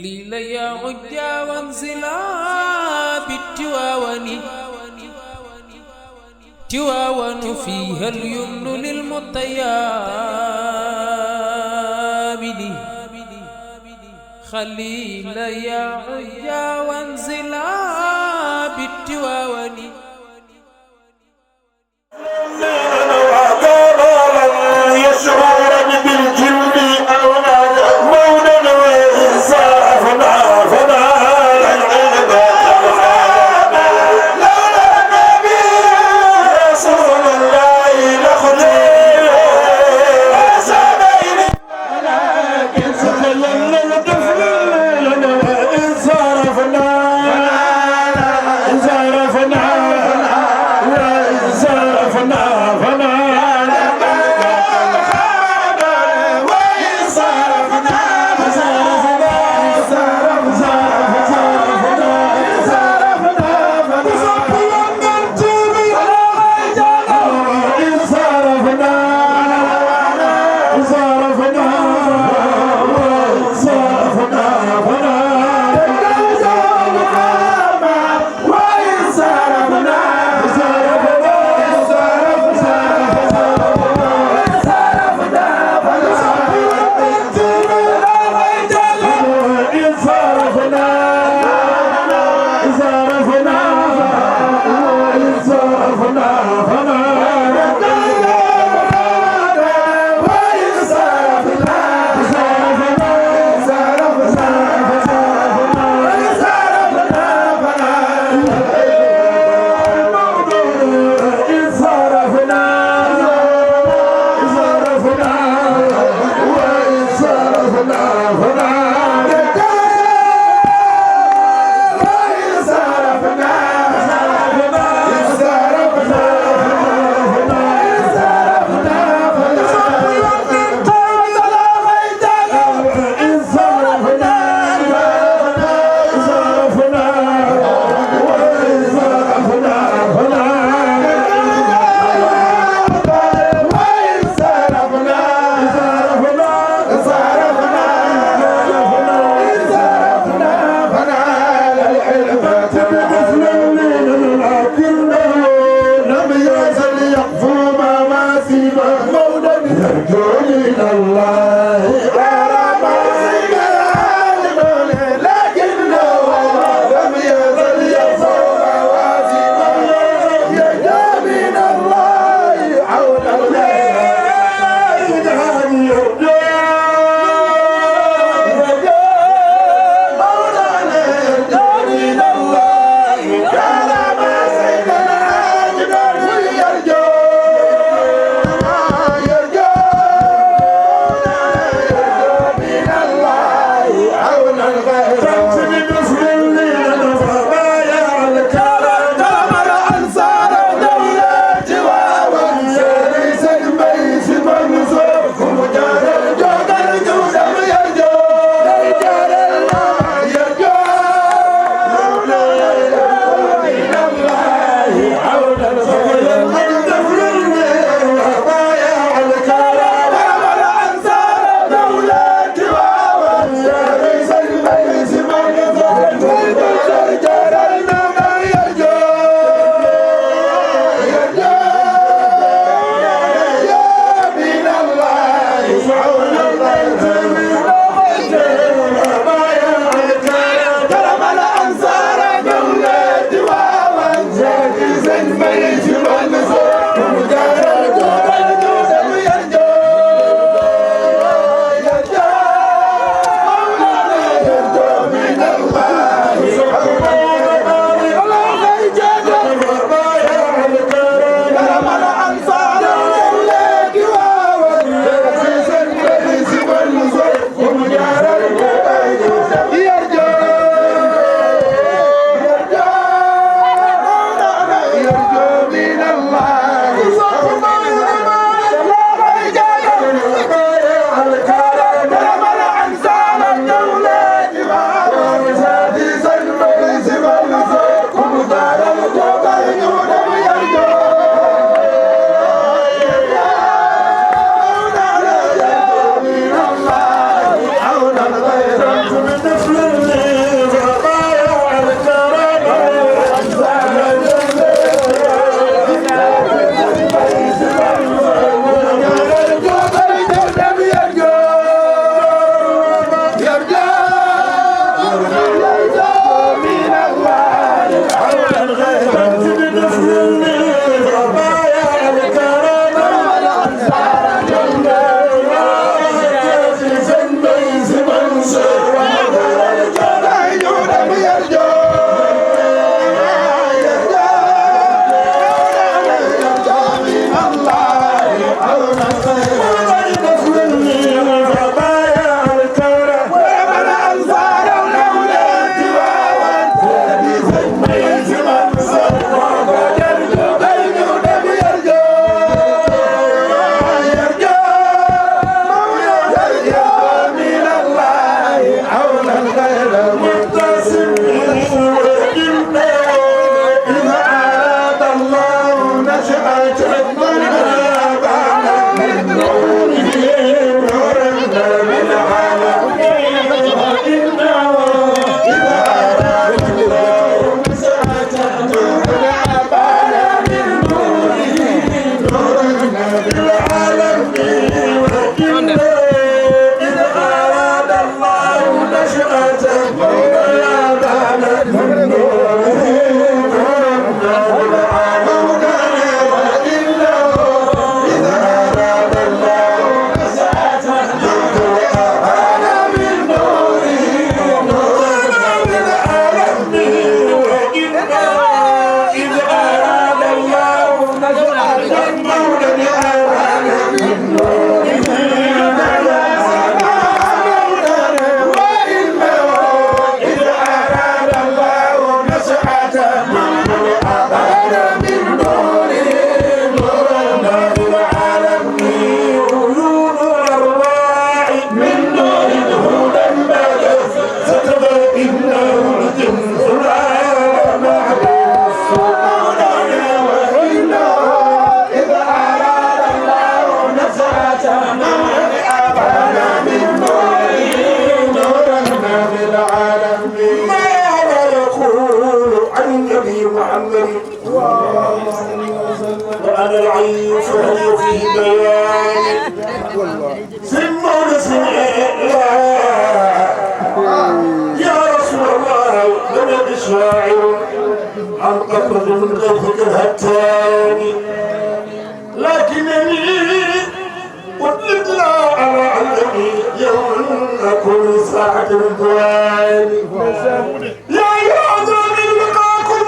خليل يا عجا وانزلا بالتواون تواون فيها اليمن للمطيابد خليل يا عجا وانزلا بالتواون يشعرن بالجلد أو مولا وإنصافنا فنال العلم لولا النبي رسول الله لخليل سنين ولكن سخلنا الطفل لنا وإنصرفنا لم يجد شاعر عن قطرة من غيرك الهتان لكنني قلت لا علمني يوم أكون ساعة الدوان يا عذاب لقاكم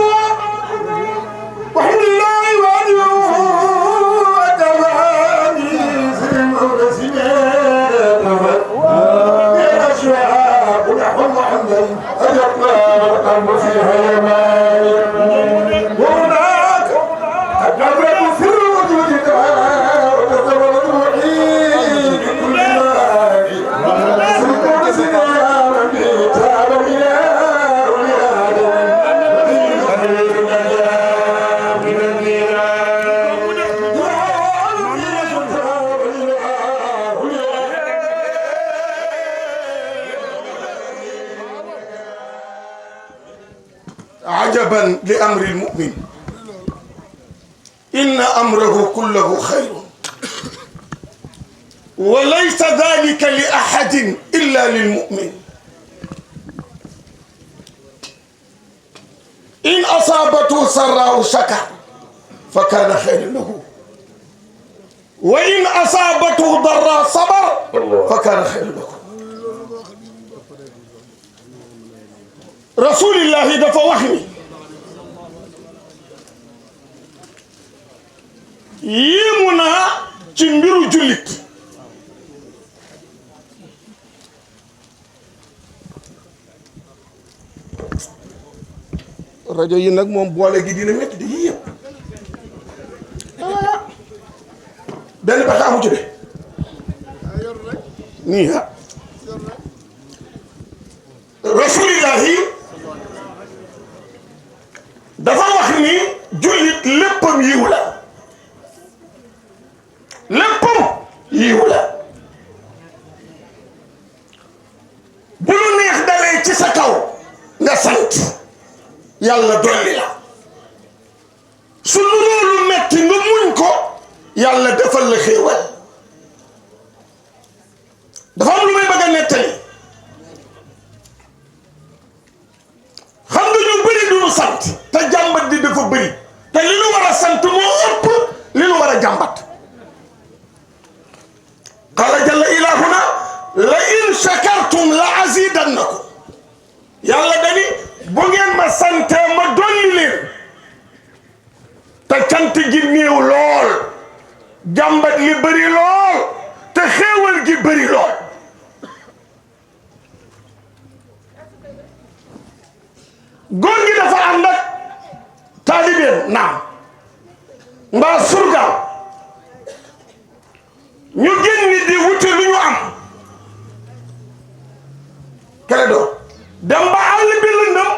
وحد الله وعدوه وتمامي سلم ورسمات يا أشواق نحو محمد أجبنا والقلب فيها يمان وهناك أجبنا في الوجود وتزول روحي بكل ماء سلطان سنان بيتاب إلى عجبا لأمر المؤمن إن أمره كله خير وليس ذلك لأحد إلا للمؤمن إن أصابته سراء شكر فكان خير له وإن أصابته ضراء صبر فكان خير له رسول الله دفع وحمي يمنا تنبير جلت rajo yi nag moom boole gi dina métti di yii yëpp benn bata amu ci de nii ha rasulillahi dafa wax ni jullit léppam yiw la léppam yiw la bu lu neex dalee ci sa kaw nga sant yàlla dolli la su lu loolu metti nga muñ ko yàlla defal la xéewal dafa am lu may bëgg a nettali xam nga ñu bëri du ñu sant te jàmbat di dafa bëri te li nu war a sant moo ëpp li nu war a jàmbat qala jalla ilahuna la in shakartum la azidannakum yàlla dani bu ngeen ma sante ma dolli leen te cant gi néew lool jàmbat li bëri lool te xéewal gi bëri lool góor gi dafa ànd ak taalibeem naam mbaa surgaam ñu génn di wuti lu ñu am kere doo dem ba àll bi lëndëm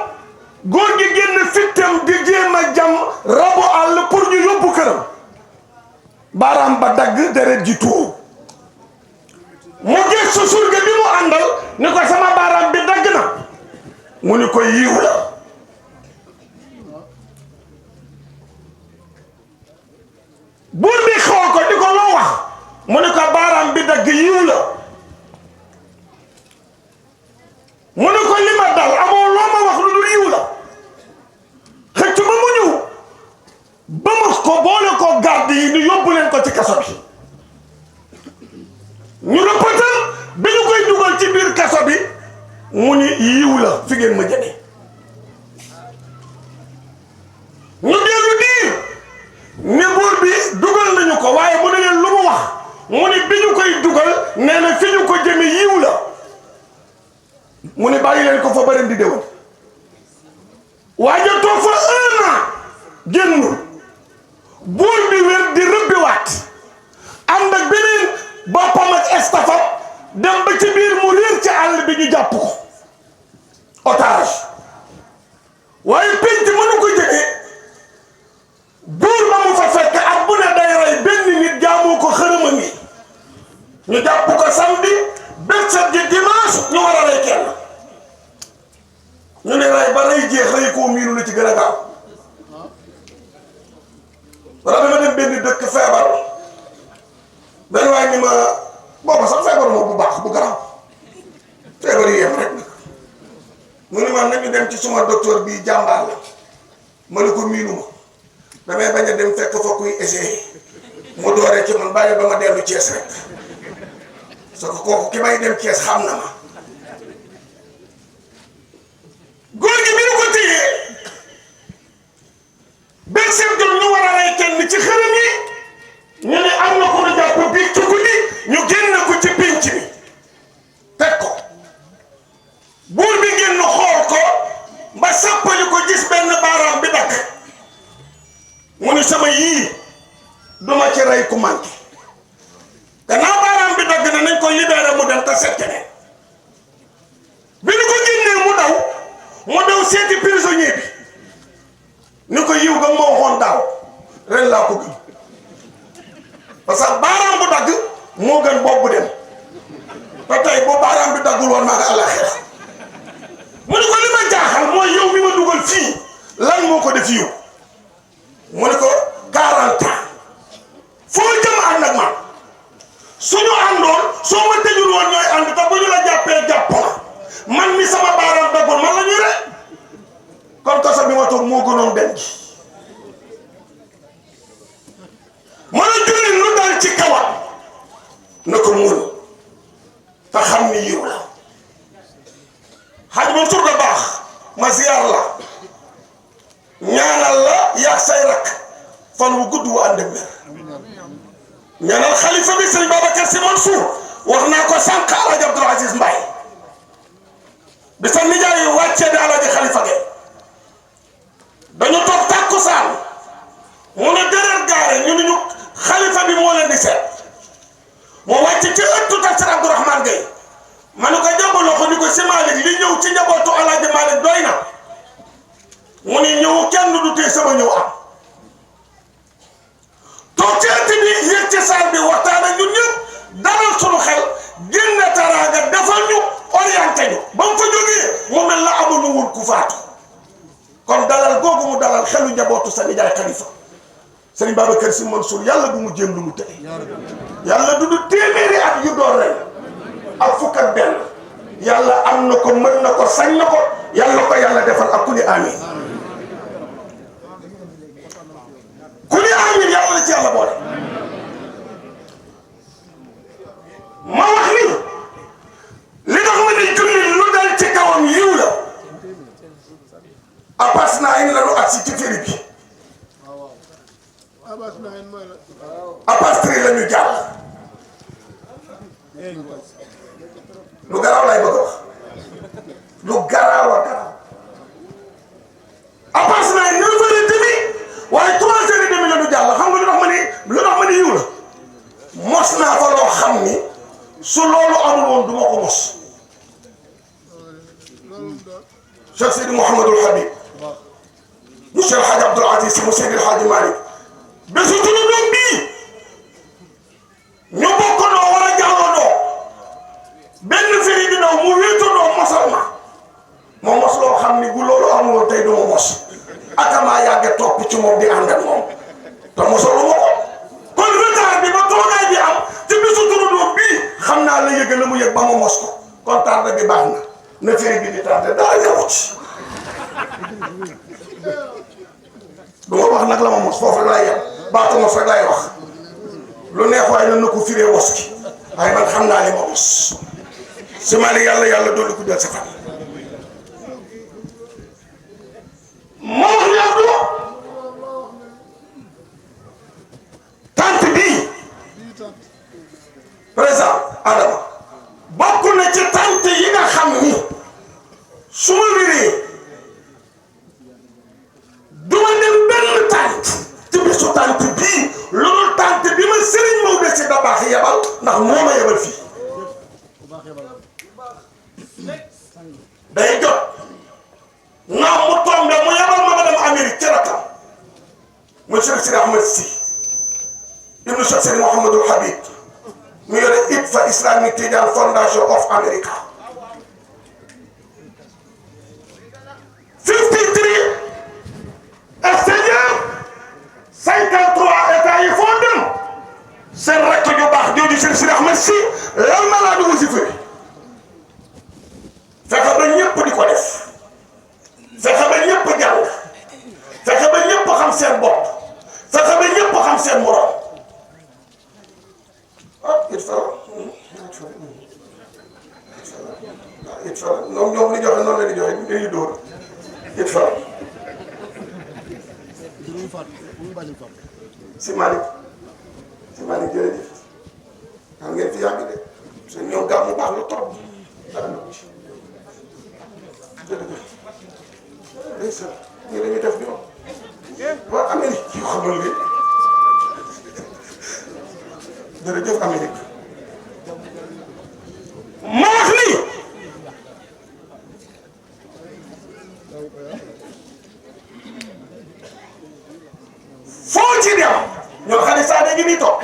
góor gi génn fittam di jéem a jam rabu àll pour ñu yóbbu këram baaraam ba dagg deret ji tuuru mu gëstu surga bi mu àndal ni ko sama baaraam bi dagg na mu ni ko yiw la buur bi xool ko di ko loo wax mu ni ko baaraam bi dagg yiw la mu ni ko li ma dal amoo loo ma wax lu dul yiw la xëcc ba mu ñëw ba ma ko boole ko garde yi ñu yóbbu leen ko ci kaso bi ñu rëppatal bi ñu koy dugal ci biir kaso bi mu ni yiw la fi ngeen ma jëlee ñu dellu diir ne buur bi dugal nañu ko waaye mu ne leen lu mu wax mu ni bi ñu koy dugal nee na fi ñu ko jëme yiw la mu ni bàyyi leen ko fa bëri di déwén waaye toog fa 1 an génnul buur bi wér di rëbbiwaat ànd ak beneen boppam ak estafam dem ba ci biir mu réer ci àll bi ñu jàpp ko otage waaye penc mënu ko jëgee buur ba mu fa fekk ak bu ne day rey benn nit jaamoo ko xërëmam yi ñu jàpp ko samedi bët set ji dimanche ñu war a rey kenn ñu ne rey ba rey jeex rey koo miinu la ci gën a gaaw wala dama dem benn dëkk feebar benn waay ni ma booba sax feebar moo bu baax bu garaaw feebar yi yem rek nag mu ni man nañu dem ci suma docteur bii jàmbaar la ma ne ko miinuma damay bañ a dem fekk fa kuy essayer mu dooree ci man bàyyi ba ma dellu Thiès rek parce que kooku ki may dem Thiès xam na ma góor gi bi ñu ko téyee benn seen jot ñu war a rey kenn ci xërëm yi ñu ne am na ko lu jàpp biig ci guddi ñu génn ko ci pénc mi teg ko buur bi génn xool ko ba sàppali ko gis benn baaraam bi dakk mu ni sama yii duma ci rey ku manqué gannaaw baaraam bi dagg na nañ ko libéré mu dem te set keneen bi ñu ko génnee mu daw seeti prisonnier bi ni ko yiw ga moo waxoon daaw ren laa ko gën parce que baaraam bu dagg moo gën bopp bu dem te tey boo baaraam bi daggul woon maa nga àllaxira mu ne ko li ma jaaxal mooy yow mi ma dugal fii lan moo ko def yiw mu ne ko 40 ans foo jëm ànd ak man suñu àndoon soo ma tëjul woon ñooy ànd te bu ñu la jàppee jàpp man mi sama baaraam daggul man la ñuy rek kon kaso bi ma toog moo gënoon dem ji mën a julli lu dal ci kawam na ko muñ te xam ni yiw la xaj Mansour da baax ma ziyaar la ñaanal la yaa say rak fan wu gudd wu ànd ak wér ñaanal xalifa bi sëñ Babacar Sy Mansour wax naa ko sànq Alaaji Abdoul Aziz Mbaye bi sa nijaay wàccee di Alaaji Xalifa Gay dañu toog tàkkusaan mu ne deret gaare ñu ñu xalifa bi moo leen di seet mu wàcc ci ëttu Tafsir Abdourahmane Gay ma ne ko jàmbaloo ko ni ko si Malick li ñëw ci njabootu Alaaji Malick doy na mu ni ñëw kenn du tee sama ñëw am toog ci ëtt bi yëg ci saal bi waxtaan ak ñun ñëpp dalal sunu xel génn taraanga defal ñu orienté ñu ba mu fa jógee mu mel la amuñu wul ku faatu kon dalal googu mu dalal xelu njabootu sa nijaay xalifa Serigne Babacar Sy Mansour yàlla bu mu jéem lu mu tëddee yàlla du téeméeri at yu door ren ak fukk ak benn yàlla am na ko mën na ko sañ na ko yàlla ko yàlla defal ak ku ni amiin ku ni amiin yàlla la ci yàlla boole ma wax ni li tax ma ne julli lu dal ci kawam yiw la apas naa in la nu agsi ci firi bi apastri la ñu jàll lu garaaw lay bëgg a wax lu garaaw a garaaw apas naa 9h30 waaye 3h30 la ñu jàll xam nga lu tax ma ni yiw la mos naa fa loo xam ni su loolu amul woon du ma ko mos Cheikh Seydi Mouhamadul Habib monsieur El Hadj Abdoul Aziz Sy mu Seydi El Hadji Malick bésu tunu doom bii ñu bokkandoo war a jàllandoo benn firi di daw mu wéetandoo mosal ma mos loo xam ni bu loolu amul woon tey du ma mos akamaa yàgge topp ci moom di ànd ak moom te mosalu ma ko kon retard bi ba toogaay bi am ci bésu tunu doom bii xam naa la yëg la mu yëg ba ma mos ko kon tardé bi baax na firi bi di tardé dara ñëwut du ma wax nag la ma mos foofu rek laay yem baatu mos rek laay wax lu neex waaye nan na ko firee wos ki waaye man xam naa li ma mos si Malick yàlla dolli ko del sa fan moo wax yàggu tant bii président Adama bokk na ci tant yi nga xam ni su ma wéree duma dem benn tànt ci bisu tànt bii loolu tànt bi ma Serigne Maodo Sy Dabakh yebal ndax moo ma yebal fii day jot naam mu tombe mu yebal ma dem Amérique ci rakam mu Cheikh Sidi Ahmed Sy ibnu Cheikh Sidi Mouhamadul Habib mu yore ITFA Islamic Tidiane Foundation of America 53 extérieur 53 états yi foo dem seen rakk ju baax jooju Cheikh Sidi Ahmed Sy lan ma laa du wasifa fekk ba ñëpp di ko def di dóor it fa si Malick jërëjëf xam ngeen fi yàgg de parce que ñoom gàmmu baax la trop dara na ci jërëjëf ndeysaan ñii la ñuy def ñoom waa Amérique yu xamal li jërëjëf Amérique ma wax ni foo ci dem ñoo xam ne saa ngi nii toog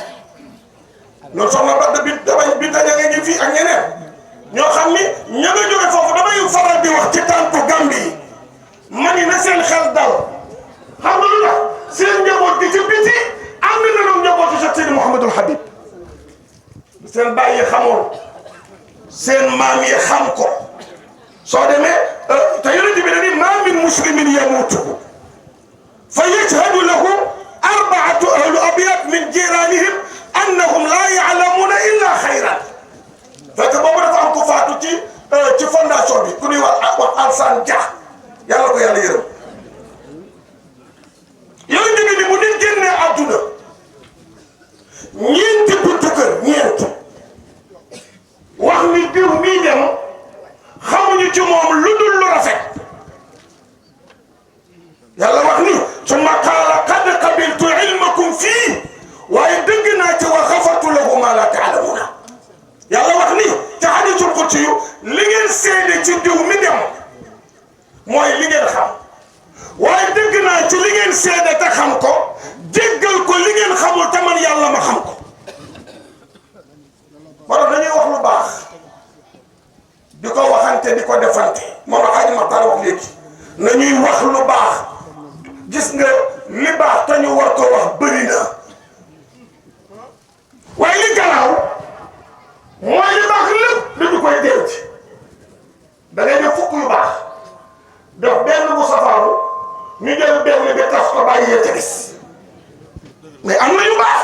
ñoo soxna ba bi damay bi daña nga ngi fii ak ñeneen ñoo xam ni ña nga jóge foofu damay faral di wax ci tànku Gàmbi yi ma ni na seen xel dal xam nga lu tax seen njaboot gi ci biti am na ñoom njabootu Cheikh Seydi Mouhamadul Habib seen baay yi xamoon seen maam yi xam ko soo demee te yonent bi dañuy maa min muslimin yamuutu fa yashhadu lahu arbaatu ahlu abyat min jiranihim annahum laa ya'lamuuna illa xayran fekk boobu dafa am ku faatu ci fondation bi ku ñuy wax Alsaan Dia yàlla ko yàlla yërëm yonent bi ni bu nit génnee àdduna ñeenti buntu kër ñeent wax ni diw mii dem xamuñu ci moom lu dul lu rafet yàlla wax ni summa qaala qad qabiltu ilmakum fii waaye dëgg naa ci wa xafartu lahu ma la taalamuuna yàlla wax ni ci hadiisul qudsi yu li ngeen seede ci diw mi dem mooy li ngeen xam waaye dëgg naa ci li ngeen seede te xam ko jéggal ko li ngeen xamul te man yàlla ma xam ko wala dañuy wax lu baax di ko waxante di ko defante moom la Xaaji Maxtaar wax léegi nañuy wax lu baax gis nga li baax te ñu war ko wax bëri na waaye li garaaw mooy li baax lépp dañu koy denc da ngay def fukk yu baax def benn bu safaaru ñu jël benn bi tas ko bàyyi yee ca gis mais am na yu baax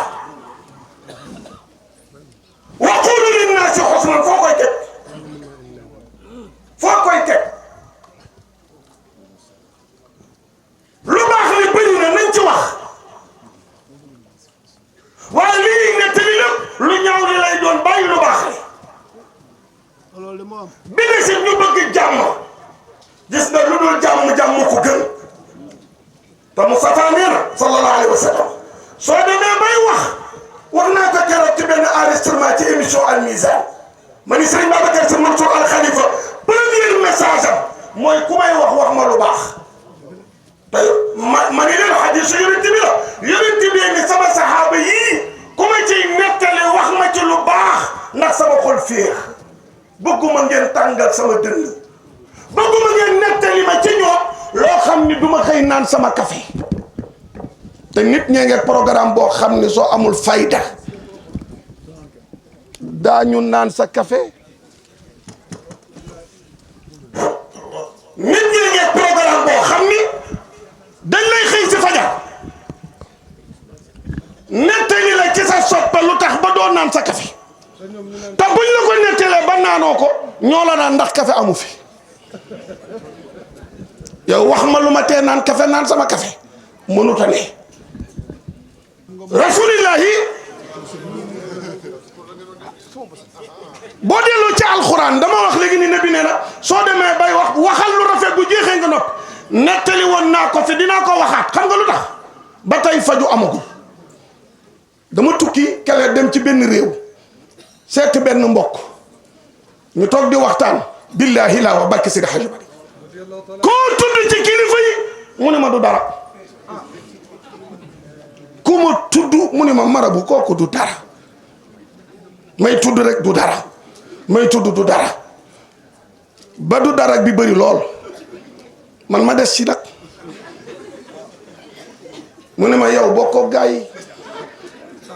wa quulu linnaasi husnan foo koy teg foo koy teg lu baax li bëri na nañ ci wax waaye li ñuy nettali lépp lu ñaaw li lay doon bàyyi lu baax li bi nga si ñu bëgg jàmm gis nga lu dul jàmm ko gën te Mustafa nee na sallallahu alayhi wa sallam soo demee bay wax naa ko keroog ci benn enregistrement ci émission Al Mizan ma ni Serigne Babacar Sy Mansour Al Khalifa premier message am mooy ku may wax ma lu baax te ma ni leen hadiis yonent bi la yonent bi ni sama saxaaba yii ku ma ciy nettali wax ma ci lu baax ndax sama xol féex bëgguma ngeen tàngal sama dënn bëgguma ngeen nettali ma ci ñoom loo xam ni duma xëy naan sama café te nit ñee ngi programme boo xam ni soo amul fayda daañu naan sa café nit ñee ngi programme boo xam ni dañ lay xëy si fajar nettali la ci sa soppe lu tax ba doo naan sa café te buñ la ko nettalee ba naanoo ko ñoo la naan ndax café amu fi yow wax ma lu ma tee naan café naan sama café mënut a ne rasulillahi boo delloo ci alxuraan dama wax léegi ni nabi nee na soo demee bay waxal lu rafet bu jeexee nga nopp nettali woon naa ko fi dinaa ko waxaat xam nga lu tax ba tey faju amagul dama tukki kele dem ci benn réew seeti benn mbokk ñu toog di waxtaan billahi laa wax barki Seydi Hadji Malick koo tudd ci kilifa yi mu ne ma du dara ku ma tudd mu ne ma marabu kooku du dara may tudd rek du dara may tudd du dara ba du dara bi bëri lool man ma des ci nag mu ne ma yow bokkoo gaa yi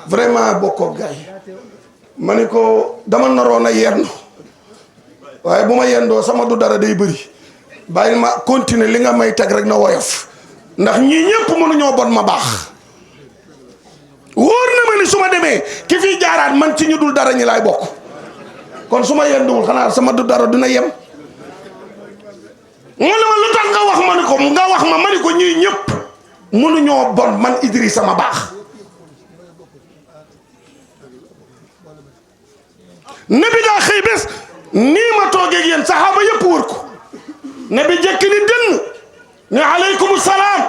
vraiment bokkoo gaa yi ma ne ko dama naroon a yendu waaye bu ma yendoo sama du dara day bëri bàyyi ma continuer li nga may teg rek na woyof ndax ñii ñëpp mënuñoo bon ma baax wóor na ma ni su ma demee ki fii jaaraat man ci ñu dul dara ñi laay bokk kon su ma yenduwul xanaa sama du dara dina yem mu ne ma lu tax nga wax ma ni ko ñii ñëpp mënuñoo bon man Idrissa ma baax. nabi daa xëy bés nii ma toogee ak yéen saxaaba yëpp wër ko nabi jekki ni dënn ne aleykum salaam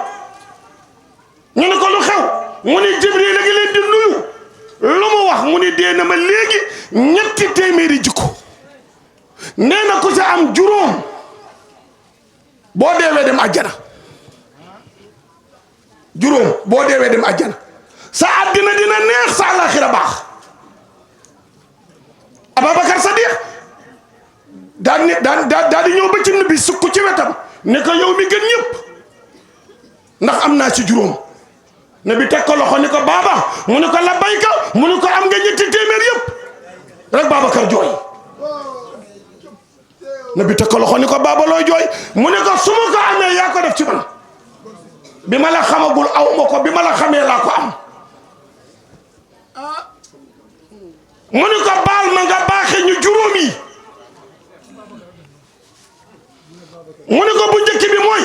ñu ne ko lu xew mu ni Jibril la ngi leen di nuyu lu mu wax mu ni dee na ma léegi 300 jikko nee na ku ci am juróom boo deewee dem àjjana juróom boo deewee dem àjjana sa àddina dina neex sa àllaaxira baax. Ababacar Sadiq daan di ñëw ba ci nabi sukk ci wetam ne ko yow mi gën ñëpp ndax am naa ci juróom nabi teg ko loxo ni ko baaba mu ne ko labbayka mu ne ko am nga 300 yëpp rek Babacar jooy. nabi teg ko loxo ni ko baaba looy jooy mu ne ko su ma ko amee yaa ko def ci man bi ma la xamagul aw ma ko bi ma la xamee laa ko am. mu ni ko baal ma nga baaxe ñu juróom yi mu ni ko bu njëkk bi mooy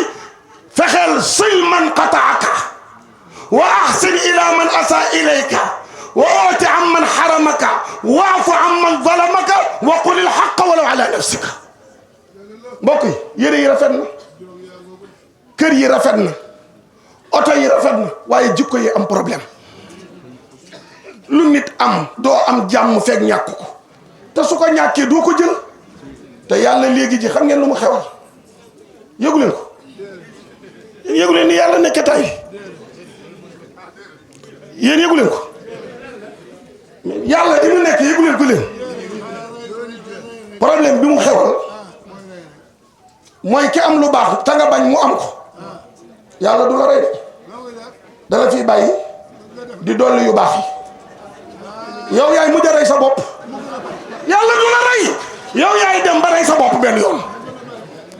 fexeel sil man qataaka wa ahsin ila man asa ilayka wa ooti am man xaramaka waafu am man zalamaka wa qul il xaqa walaw ala nafsika. mbokk yi yére yi rafet na kër yi rafet na oto yi rafet na waaye jikko yi am problème. lu nit am doo am jàmm fekk ñàkk ko te su ko ñàkkee doo ko jël te yàlla léegi ji xam ngeen lu mu xewal yëgu leen ko yëgu leen ni yàlla nekk tay yéen yëgu leen ko yàlla di mu nekk yëgu leen ko leen problème bi mu xewal mooy ki am lu baax te nga bañ mu am ko yàlla du la rey de dala fiy bàyyi di dolli yu baax yi yow yaay mujj a rey sa bopp yàlla du la rey yow yaay dem ba rey sa bopp benn yoon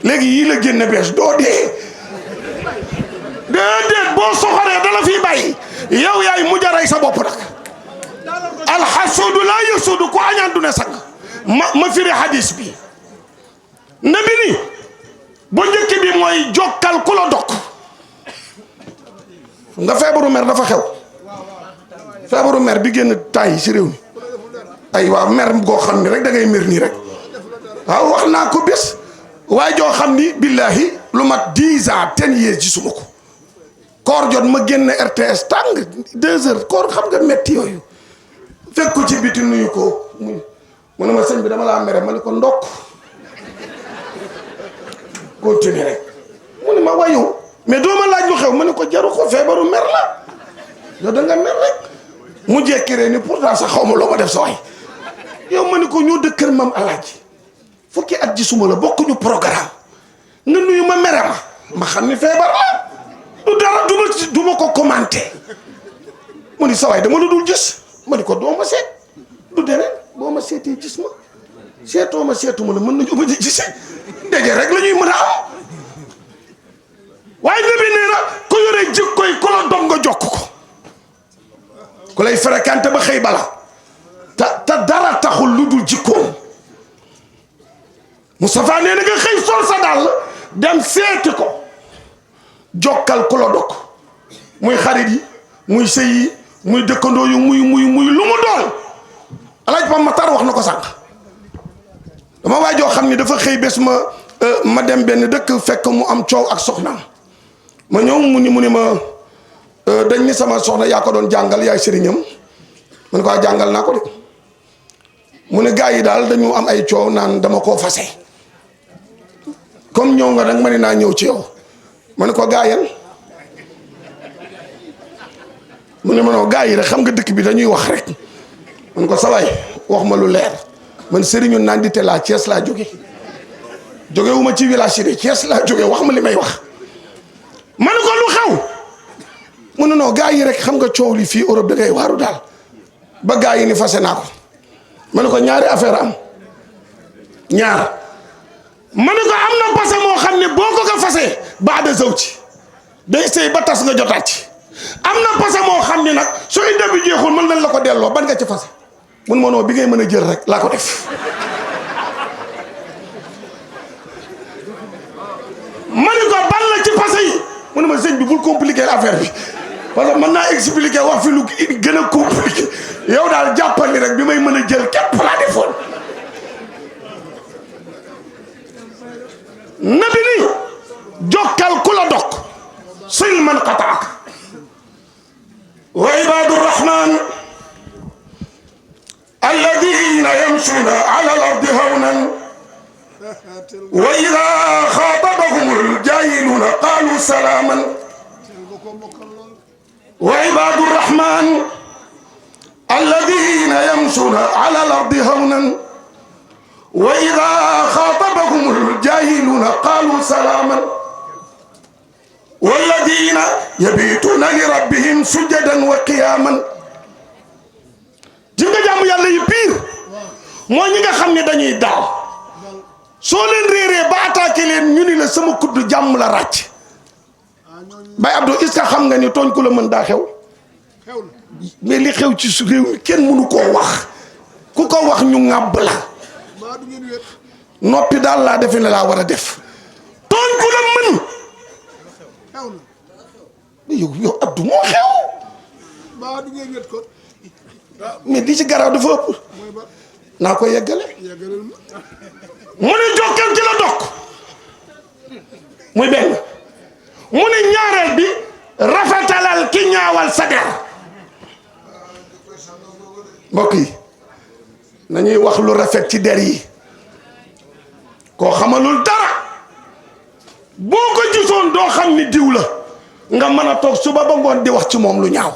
léegi yii la génne bees doo dee déedéet boo soxoree dala fiy bàyyi yow yaay mujj a rey sa bopp nag alxasuudu laa yasuudu ku añaan du ne sang ma firi hadis bi nabi ni bu njëkk bi mooy jokkal ku la dokk nga feebaru mer dafa xew feebaru mer bi génn tay yi si réew mi ay waaw mer goo xam ni rek da ngay mer nii rek waaw wax naa ko bés waaye joo xam ni billahi lu mat 10 ans 10 years ci suma ko koor jot ma génn RTS tàng 2 heures koor xam nga metti yooyu fekk ko ci biti nuyu ko mu ne ma sëñ bi dama laa mere ma ne ko ndokk continuer rek mu ne ma wayu mais doo ma laaj lu xew ma ne ko jaru ko feebaru mer la yow da nga mer rek mu jekkiree ni pourtant sax xaw ma loo ma def sa waay yow ma ne ko ñoo dëkkër mam alaaji fukki at ji suma la bokkuñu programme nga nuyu ma mere ma xam ni feebar la du dara du ma ko commenté mu ni sa waay dama la dul gis ma ni ko doo ma seet du deneen boo ma seetee gis ma seetoo ma seetuma la mën nañu ma di gisee daje rek la ñuy mën a am waaye nabi nee na ku yore jikkoy ku la dom nga jokk ko ku lay fréquenté ba xëy bala te dara taxul lu dul jikkoom Moustapha nee na nga xëy sol sa dàll dem seeti ko jokkal ku la dog muy xarit yi muy sëy yi muy dëkkandoo yu muy lu mu doon alaaj Pam Matar wax na ko sànq dama waajoo xam ni dafa xëy bés ma dem benn dëkk fekk mu am coow ak soxnaam ma ñëw mu ni ma dañ ni sama soxna yaa ko doon jàngal yaay sëriñam man ko jàngal naa ko de mu ne gars yi daal dañu am ay coow naan dama koo fase comme ñëw nga nag ma ne naa ñëw ci yow ma ne ko gaayan mu ne ma non gars yi rek xam nga dëkk bi dañuy wax rek man ko sawaay wax ma lu leer man sëriñu naan di te laa Thiès laa jóge wu ma ci village yi de Thiès laa jóge wax ma li may wax ma ne ko lu xew mu ne non gars yi rek xam nga coow li fii Europe da ngay waaru daal ba gars yi ni fase naa ko ma ne ko ñaari affaire am ñaar ma ne ko am na passé moo xam ne boo ko fasee ba de zaw ci day sëy ba tas nga jotaat ci am na passé moo xam ne nag soo idée bi jeexul mën nañ la ko delloo ban nga ci fase mun ma noo bi ngay mën a jël rek laa ko def ma ni ko ban la ci passé yi mu ne ma sëñ bi bul compliquer affaire bi parce que mën naa expliquer wax fi lu gën a compliqué yow daal jàppal ni rek bi may mën a jël képp laa defoon. nabi ni jokkal ku la dog sil man qataaka wa ibadu rahman alladina yamshuna ala al ardi hawnan wa ida xaatabahum aljahiluna qalu salaman wa ibadu rahman alladina yamshuna ala al ardi hawnan wa ida xaatabahum aljahiluna qalu salaman walladina yabituuna li rabbihim sujjadan wa qiyaman. ji nga jàmm yàlla yi piir mooy ñi nga xam ne dañuy daaw soo leen réeree ba attaqué leen ñu ni la sama kuddu jàmm la ràcc. Baye Abdou est-ce que xam nga ni tooñ ku la mën daa xew mais li xew ci su réew mi kenn mënu koo wax ku ko wax ñu ŋàbb la noppi daal laa defe ne laa war a def tooñ ku la mën yow Abdou moo xew mais li ci garaaw dafa ëpp naa ko yeggale mu ne jokkal ci la dokk muy benn mu ne ñaareel bi rafetalal ki ñaawal sa der. mbokk yi nañuy wax lu rafet ci der yi koo xamalul dara boo ko gisoon doo xam ni diw la nga mën a toog suba ba ngoon di wax ci moom lu ñaaw.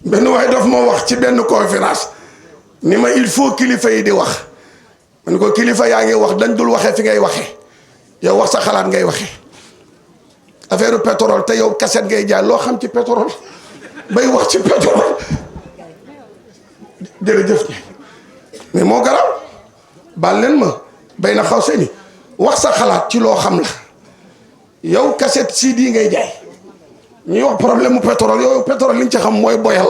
benn waaye daf ma wax ci benn conférence ni ma il faut kilifa yi di wax man ko kilifa yaa ngi wax dañ dul waxee fi ngay waxee yow wax sa xalaat ngay waxee affaire pétrole te yow kaset ngay jaay loo xam ci pétrole bay wax ci pétrole jërëjëf mais moo garaaw baal leen ma bay na xaw seeni wax sa xalaat ci loo xam la yow kaset CD ngay jaay ñuy wax problème mu pétrole yow pétrole li ñu ci xam mooy boyal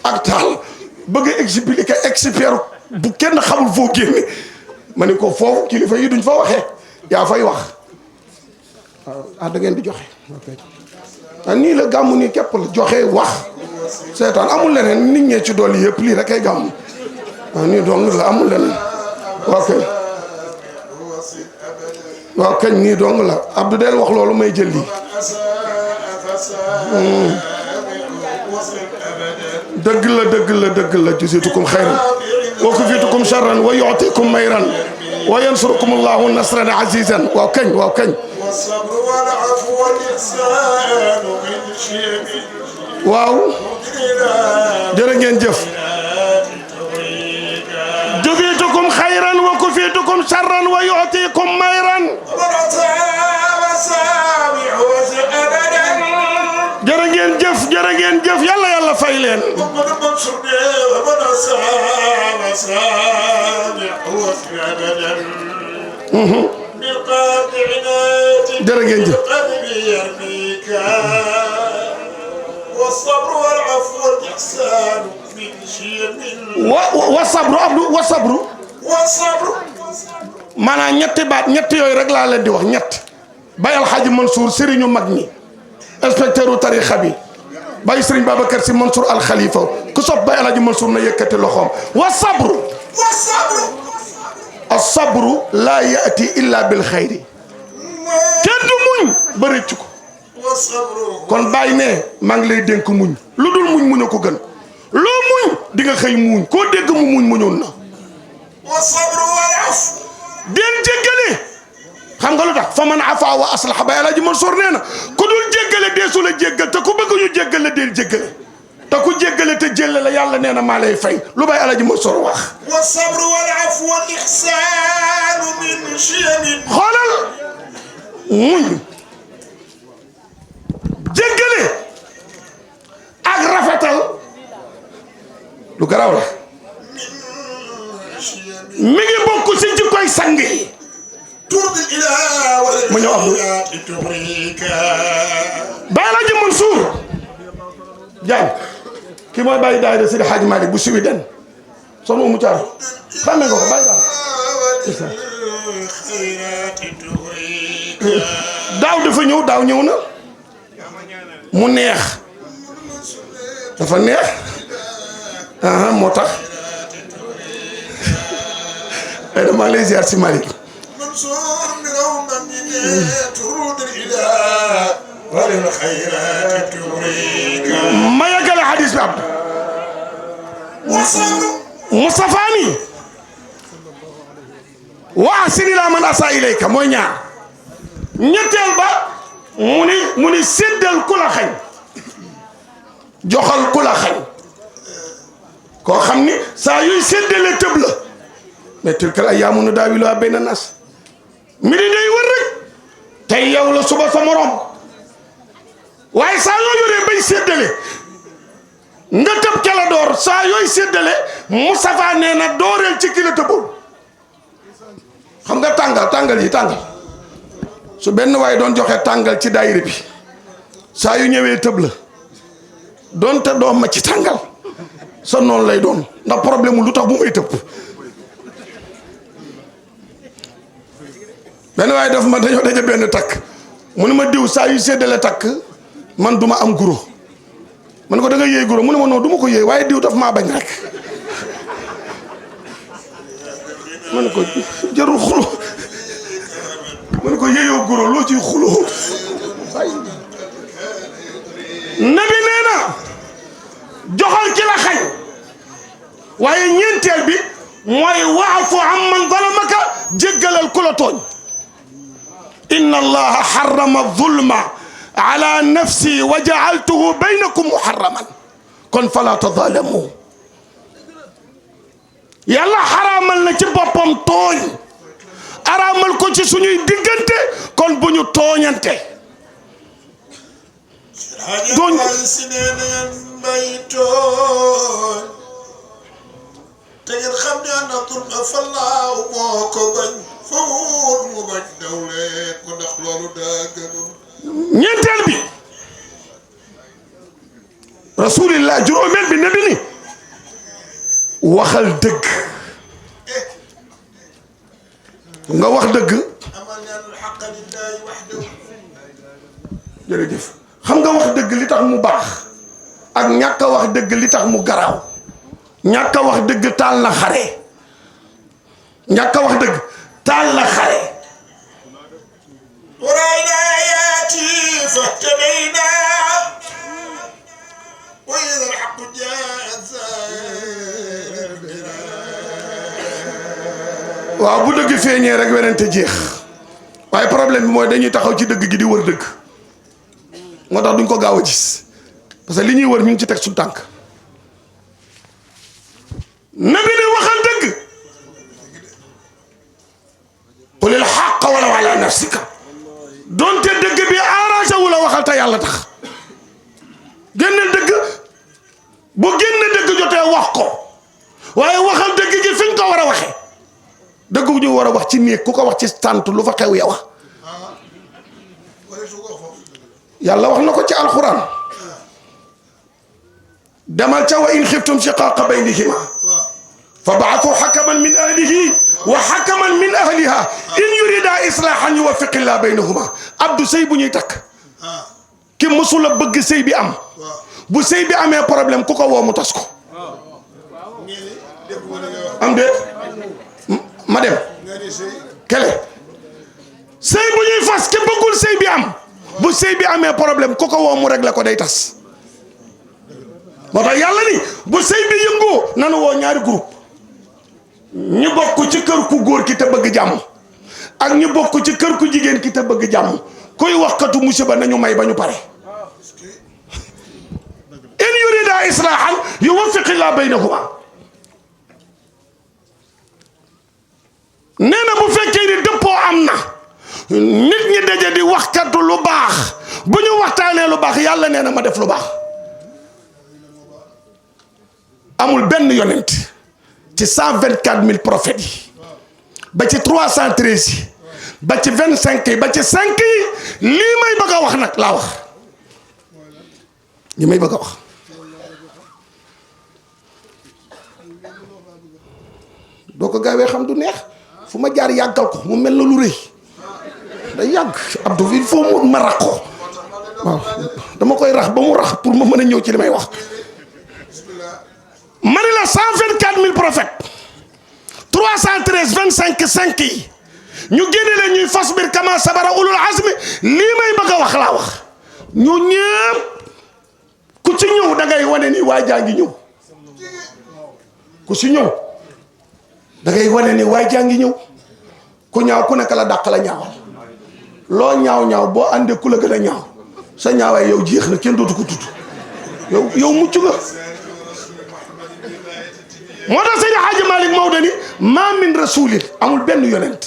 ak taal bëgg a expliquer expert bu kenn xamul foo génne ma ne ko foofu kilifa yi duñ fa waxee yaa fay wax ah da ngeen di joxe ah nii la gàmmu nii képp la joxe wax seetaan amul leneen nit ñee ci dool yëpp lii rek ay gàmmu ah nii dong la amul leneen waaw kañ nii dong la Abdou del wax loolu may jël lii dëgg la dëgg la dëgg la jazitukum xayran wa kufitukum sharran wa yu'tikum mayran wa yansurukum allahu nasran azizan waaw kañ waaw kañ waaw jërë ngeen jëf jazitukum xayran wa kufitukum sharran wa yu'tikum mayran jërë ngeen jëf jërë ngeen jëf yàlla yàlla fay leen jërë ngeen jëf wa sabru Abdou wa sabru maanaam ñetti baat ñetti yooyu rek laa leen di wax ñett Baye Alhaji Mansour sëriñu mag ñi inspecteur u tarixa bi Baye Serigne Babacar Sy Mansour al Khalifa ku sopp Baye Alhaji Mansour na yëkkati loxoom wa sabru as-sabru laa yaati illa bil xayri kenn du muñ ba rëcc ko kon Baye ne maa ngi lay dénk muñ lu dul muñ muñ a ko gën loo muñ di nga xëy muñ koo dégg mu muñ muñoon na den jéggale xam nga lu tax fa man afa wa aslaha Baye Alhaji Mansour nee na ku dul jéggale deesu la jéggal te ku bëgg ñu jéggale deel jéggale te ku jéggale te jëlle la yàlla nee na maa lay fay lu Baye Alhaji Mansour wax wa sabru wal afwu wal ihsanu min shiyamin xoolal muñ jéggale ak rafetal lu garaaw la mi ngi bokk ci jikkoy sang yi ma ñëw Abdou Baye Alhaji Mansour Diagne kii mooy Baye daayira Seydi Hadji Malick bu Suweden soxna Oumou Thiar xamee nga ko Baye daal الخيرات تغريك daaw dafa ñëw daaw ñëw na mu neex dafa neex moo tax ay dama lay ziar si Malick منصور من أمم ترود الإله وللخيرات تغريك ma yàggale xadis bi ab وصل Moustapha ni wa ahsin ilaa man asaa ilayka mooy ñaar ñetteel ba mu ni séddal ku la xañ joxal ku la xañ koo xam ni saa yuy séddale tëb la mais tilkal ayyaamu nudaawiluhaa bayna naas mi di day wër rek tey yow la suba sa morom waaye saa yoo yoree bay séddale nga tëb ca la door saa yooy séddale Moustapha nee na dooreel ci ki la tëbul xam nga tàngal yi su benn waaye doon joxe tàngal ci daayira bi saa yu ñëwee tëb la doonte doom ma ci tàngal sa noonu lay doon ndax problème mu lu tax bu may tëb benn waaye daf ma dañoo daje benn takk mu ne ma diw saa yu séddale takk man duma am guro man ko da nga yéey guro mu ne ma non duma ko yéey waaye diw daf maa bañ rek man ko jarul xulo man ko yéeyoo guro loo ciy xuloo nabi nee na joxal ci la xañ waaye ñeenteel bi mooy waafu amman zalamaka jéggalal ku la tooñ inna allaha harrama zulma ala nafsi wa ja'altuhu baynakum muharraman kon fala tazalamu yàlla xaraamal na ci boppam tooñ araamal ko ci suñuy diggante kon bu ñu tooñante tooñ sineen mbay tooñ te ngeen xam ne ana turma fallaahu moo ko bañ fawul mu bañ dawlee ko ndax loolu daa gënul ñeenteel bi rasulillah juróomeel bi nabi ni waxal dëgg nga wax dëgg amal ñaanul xaqa lillahi waxdahu jërëjëf xam nga wax dëgg li tax mu baax ak ñàkk a wax dëgg li tax mu garaaw ñàkk a wax dëgg taal na xare ñàkk a wax dëgg taal na xare ورأينا آياتي فاهتدينا وإذا الحق جاء waaw bu dëgg feeñee rek werante jeex waaye problème bi mooy dañuy taxaw ci dëgg gi di wër dëgg moo tax duñ ko gaaw a gis parce que li ñuy wër ñu ngi ci teg suñu tànk nabi ne waxal dëgg qulil haqqa walaw ala nafsika donte dëgg bi arrangé wu la waxal te yàlla tax génneel dëgg bu génne dëgg jotee wax ko waaye waxal dëgg gi fi ñu ko war a waxee dëgg bu ñu war a wax ci néeg ku ko wax ci tànt lu fa xew yow yàlla wax na ko ci alxuraan demal ca wa in xiftum shiqaaqa baynihima fa ba'athu hakaman min ahlihi wa hakaman min ahliha in yurida islahan yuwaffiqillahu baynahuma abdu sëy bu ñuy takk ki mësula bëgg sëy bi am bu sëy bi amee problème ku ko woo mu tas ko am de ma dem kele sëy bu ñuy fas ki bëggul sëy bi am bu sëy bi amee problème ku ko woo mu réglé ko day tas moo tax yàlla ni bu sëy bi yëngoo nanu woo ñaari groupe ñu bokk ci kër ku góor ki te bëgg jàmm ak ñu bokk ci kër ku jigéen ki te bëgg jàmm kuy waxkatu musiba nañu may ba ñu pare in yurida islahan yuwaffiqillahu baynahuma nee na bu fekkee ni dëppoo am na nit ñi daje di waxkatu lu baax bu ñu waxtaanee lu baax yàlla nee na ma def lu baax amul benn yonent ci 124 000 prophètes yi ba ci 313 yi ba ci 25 yi ba ci 5 yi lii may bëgg a wax nag laa wax li may bëgg a wax doo ko gaawee xam du neex fu ma jaar yàggal ko mu mel na lu rëy day yàgg Abdou il faut mu ma rax ko waaw dama koy rax ba mu rax pour ma mën a ñëw ci li may wax. ma ne la 124 000 prophètes 313 25 5 yi ñu génne leen ñuy fasbir kama sabara ulul azmi lii may bëgg a wax laa wax ñu ñëpp ku ci ñëw da ngay wane ni waa jaa ngi ñëw ku ci ñëw da ngay wane ni waa jaa ngi ñëw ku ñaaw ku nekk la dàq la ñaawal loo ñaaw ñaaw boo àndee ku la gën a ñaaw sa ñaawaay yow jeex na kenn dootu ko tudd yow mucc nga. moo tax Seydi Hadji Malick Maodo ni ma min rasulin amul benn yonent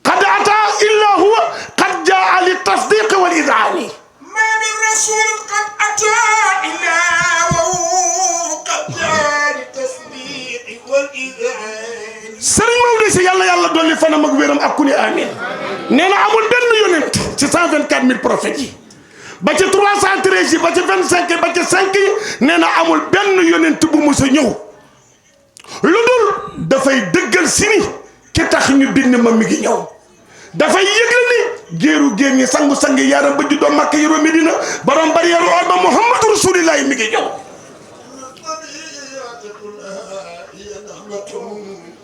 qad ata illa huwa qad jaa li tasdiq wal idani ma min rasulin qad ata illa huwa qad jaa li tasdiq wal idani. Serigne Maodo si yàlla dolli fanam ak wéram ak ku ne amin nee na amul benn yonent ci 124 000 prophètes yi ba ci 313 yi ba ci 25 yi ba ci 5 yi nee na amul benn yonent bu mës a ñëw lu dul dafay dëggal si ni ki tax ñu bind ma mi ngi ñëw dafay yëgle ni géeru géer ñi sangu-sang yaaram ba juddoo Makka yoro Medina borom barrière or ba Muhammadu Rasulillahi mi ngi ñëw.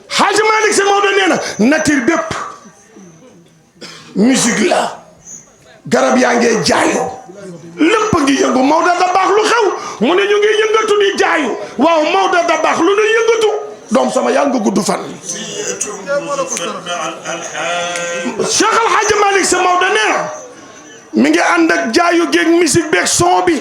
Hadji Malick Sy Maodo nee na nature bépp musique la garab yaa ngee jaayu lépp ngi yëngu Maodo da baax lu xew mu ne ñu ngi yëngatu di jaayu waaw Maodo da baax lu ne yëngatu doom sama yaa nga gudd fan. Cheikh Al Hadji Malick Sy Maodo nee na mi ngi ànd ak jaayu géeg musique beeg son bi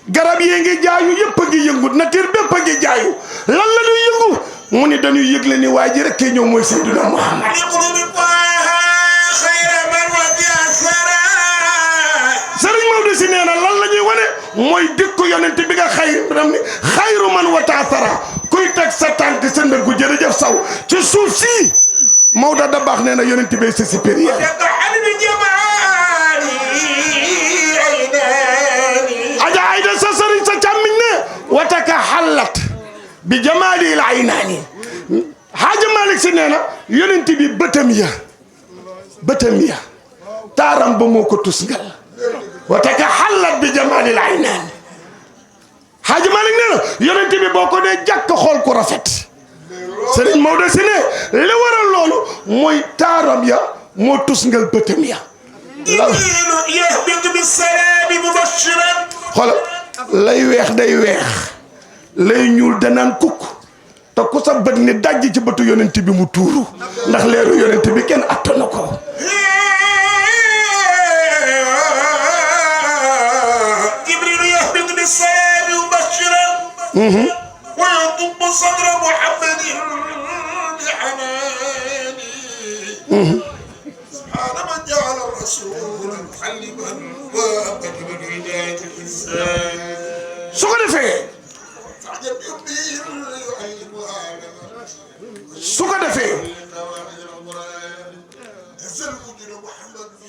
garab yee ngi jaayu yëpp a ngi yëngu nature bépp a ngi jaayu lan la ñuy yëngu mu ne dañuy yëgle ni waa ji rek kee ñëw mooy Seydina Muhammad. Sëriñ Maodo si nee na lan la ñuy wane mooy dikku yonent bi nga xayru man wataasara kuy teg sa tànk sa ndëggu jërëjëf saw ci suuf si Maodo da baax nee na yonent bi c'est supérieur. aja ayda sa sëriñ sa càmmiñ ne wataka xallat bi jamaali il aynaani Hadji Malick Sy nee na yonent bi bëtam ya taaram ba moo ko tusngal wataka xallat bi jamaali il aynaani Hadji Malick nee na yonent bi boo ko dee jàkk xool ko rafet Serigne Maodo Sy ne li waral loolu mooy taaram ya moo tusngal bëtam ya xoolal lay weex day weex lay ñuul danaan kukk te ku sa bët ni dajj ci bëtu yonent bi mu tuuru ndax leeru yonent bi kenn attana ko. Jibrilu yahbitu bis-salaami mubashiran wa yadummu sadra Muhammadin bi hanaani subhaana man ja'ala rasuulan mu'alliman wa abdan hidaayati al-insaan. su ko defee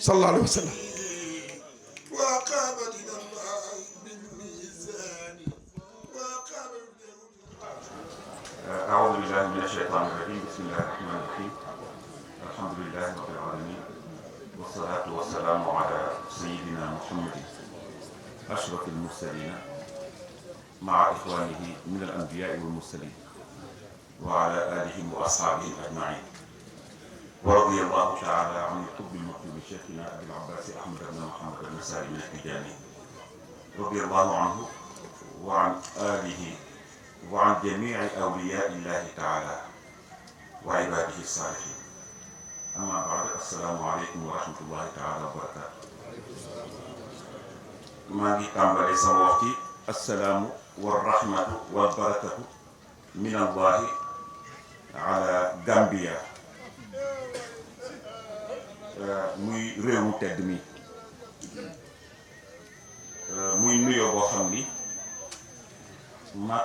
sallallahu alayhi wa sallam أعوذ بالله من الشيطان الرجيم بسم الله الرحمن الرحيم الحمد لله رب العالمين والصلاة والسلام على سيدنا محمد أشرف المرسلين مع إخوانه من الأنبياء والمرسلين وعلى آلهم وأصحابهم أجمعين ورضي الله تعالى عن الطب المكتوب شيخنا أبي العباس أحمد بن محمد بن سالم التجاني رضي الله عنه وعن آله وعن جميع أولياء الله تعالى وعباده الصالحين. أما بعد السلام عليكم ورحمة الله تعالى وبركاته. ما نجي تنبالي سموختي السلام والرحمة والبركة من الله على غامبيا muy réew mu tedd mi muy nuyoo boo xam ni ma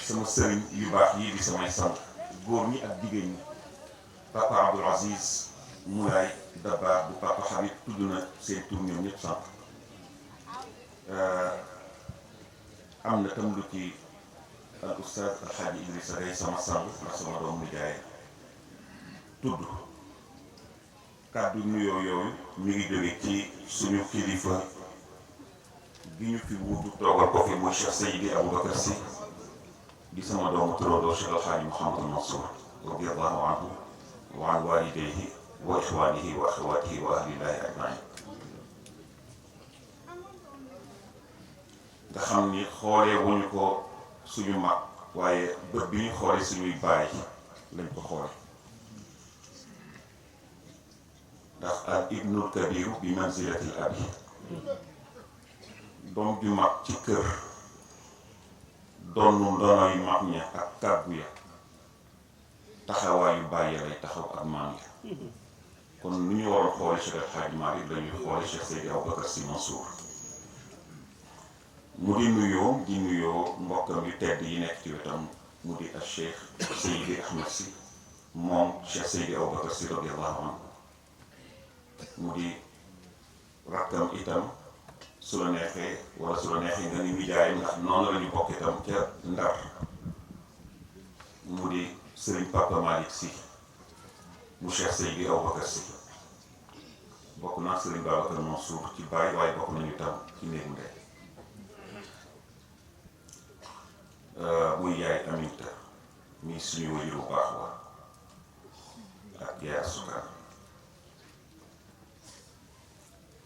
sama sëriñ yu baax yii di samay sang góor ñi ak jigéen ñi papa Abdoul Aziz Moulay Dabakh bu papa Habib tudd na seen tur ñoom ñëpp sant am na tam lu ci al oustaz Alxaaji Idrissa Gay sama sang ak sama doom nijaay tudd kàddu nuyoo yooyu mi ngi jóge ci suñu kilifa gi ñu fi wuutu toogal ko fi muy Cheikh Seydi Aboubacar Sy di sama doomu turandoo Cheikh El Hadji Mouhamadou Mansour radiyallahu anhu wa an walidayhi wa ixwanihi wa axawatihi wa ahlillahi ajmain. nga xam ni xoolee wuñu ko suñu mag waaye bët bi ñu xoolee suñuy baay lañ ko xoole ndax al ibnul kabiru bi manzilatil abi doom ju mag ci kër doonu ndono yu mag ña ak kàggu ya taxawaayu bàyyi lay taxaw ak maam ya kon nu ñu waroon xoole Cheikh El Hadji Malick lañuy xoole Cheikh Seydi Aboubacar Sy Mansour mu di nuyoo mbokkam yu tedd yi nekk ci wetam mu di ak Cheikh Seydi Ahmed Sy moom Cheikh Seydi Aboubacar Sy radiyallahu anhu mu di rakkam itam su la neexee wala su la neexee nga ni nijaayam ndax noonu la ñu bokk itam ca Ndar mu di Serigne Papa Malick Sy mu Cheikh Seydi Aboubacar Sy bokk naa Serigne Babacar Mansour ci baay waaye bokk nañu itam ci néegu ndey muy yaay Aminta muy suñu wajur bu baax wa ak yaay Sukar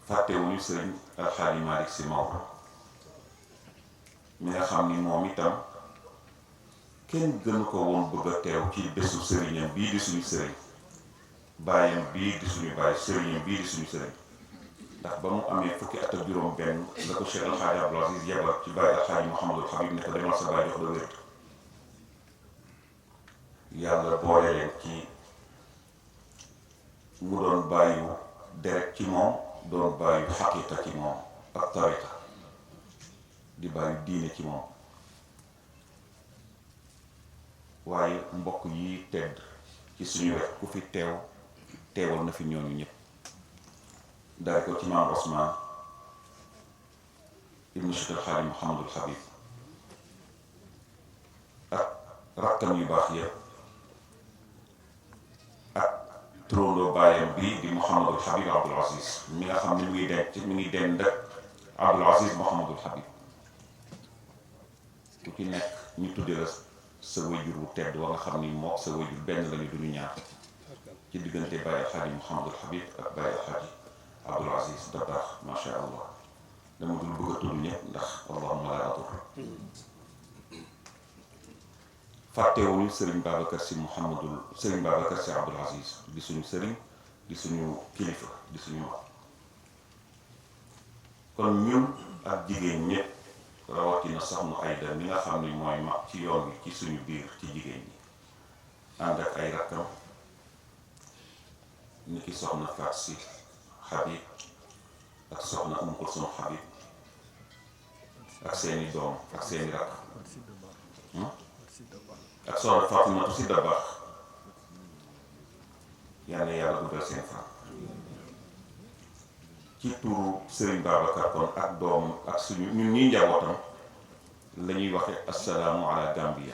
fàttewuñu Sëriñ Alxaaji Malick Sy Maodo mi nga xam ni moom itam kenn gënu ko woon bëgg a teew ci bésu sëriñam bii di suñu sëriñ baayam bii di suñu baay sëriñam bii di suñu sëriñ ndax ba mu amee fukki at ak juróom benn la ko Cheikh Alxaaji Abdoul Aziz yebal ci baay Alxaaji Mouhamadul Habib ne ko demal sa baay jox la wér yàlla boole leen ci mu doon bàyyu deret ci moom doon bàyyu xaqiiqa ci moom ak tariqa di bàyyu diine ci moom waaye mbokk yi tedd ci suñu wet ku fi teewal na fi ñooñu ñëpp daal ko ci maam Ousmane ibnu Cheikh El Hadji Mouhamadul Habib ak rakkam yu baax yëpp ak turandoo baayam bii di Mouhamadul Habib Abdoul Aziz mi nga xam ne mi ngi dend ak Abdoul Aziz Mouhamadul Habib ku ci nekk ñu tuddee la sa wajur wu tedd wa nga xam ni mook sa wajur benn lañu duñu ñaar ci diggante Baye Alxaaji Mouhamadul Habib ak Baye Alxaaji Abdoul Aziz Dabakh macha allah dama dul bëgg a tudd ñëpp ndax allahumma la adur fàttewuñu Serigne Babacar Sy Abdoul Aziz di suñu sëriñ di suñu kilifa di suñu mag kon ñun ak jigéen ñëpp rawatina soxna Ayda mi nga xam ni mooy mag ci yoon wi ci suñu biir ci jigéen ñi ànd ak ay rakkam ni ki soxna Faat Sy Habib ak soxna Umu Kulsum Habib ak seeni doom ak seeni rakk ak soxna Fatimatu Sy Dabakh yàlla yàlla guddal seen fan ci turu Serigne Babacar kon ak doom ak suñu ñun ñii njabootam la ñuy waxe assalaamu ala Gambia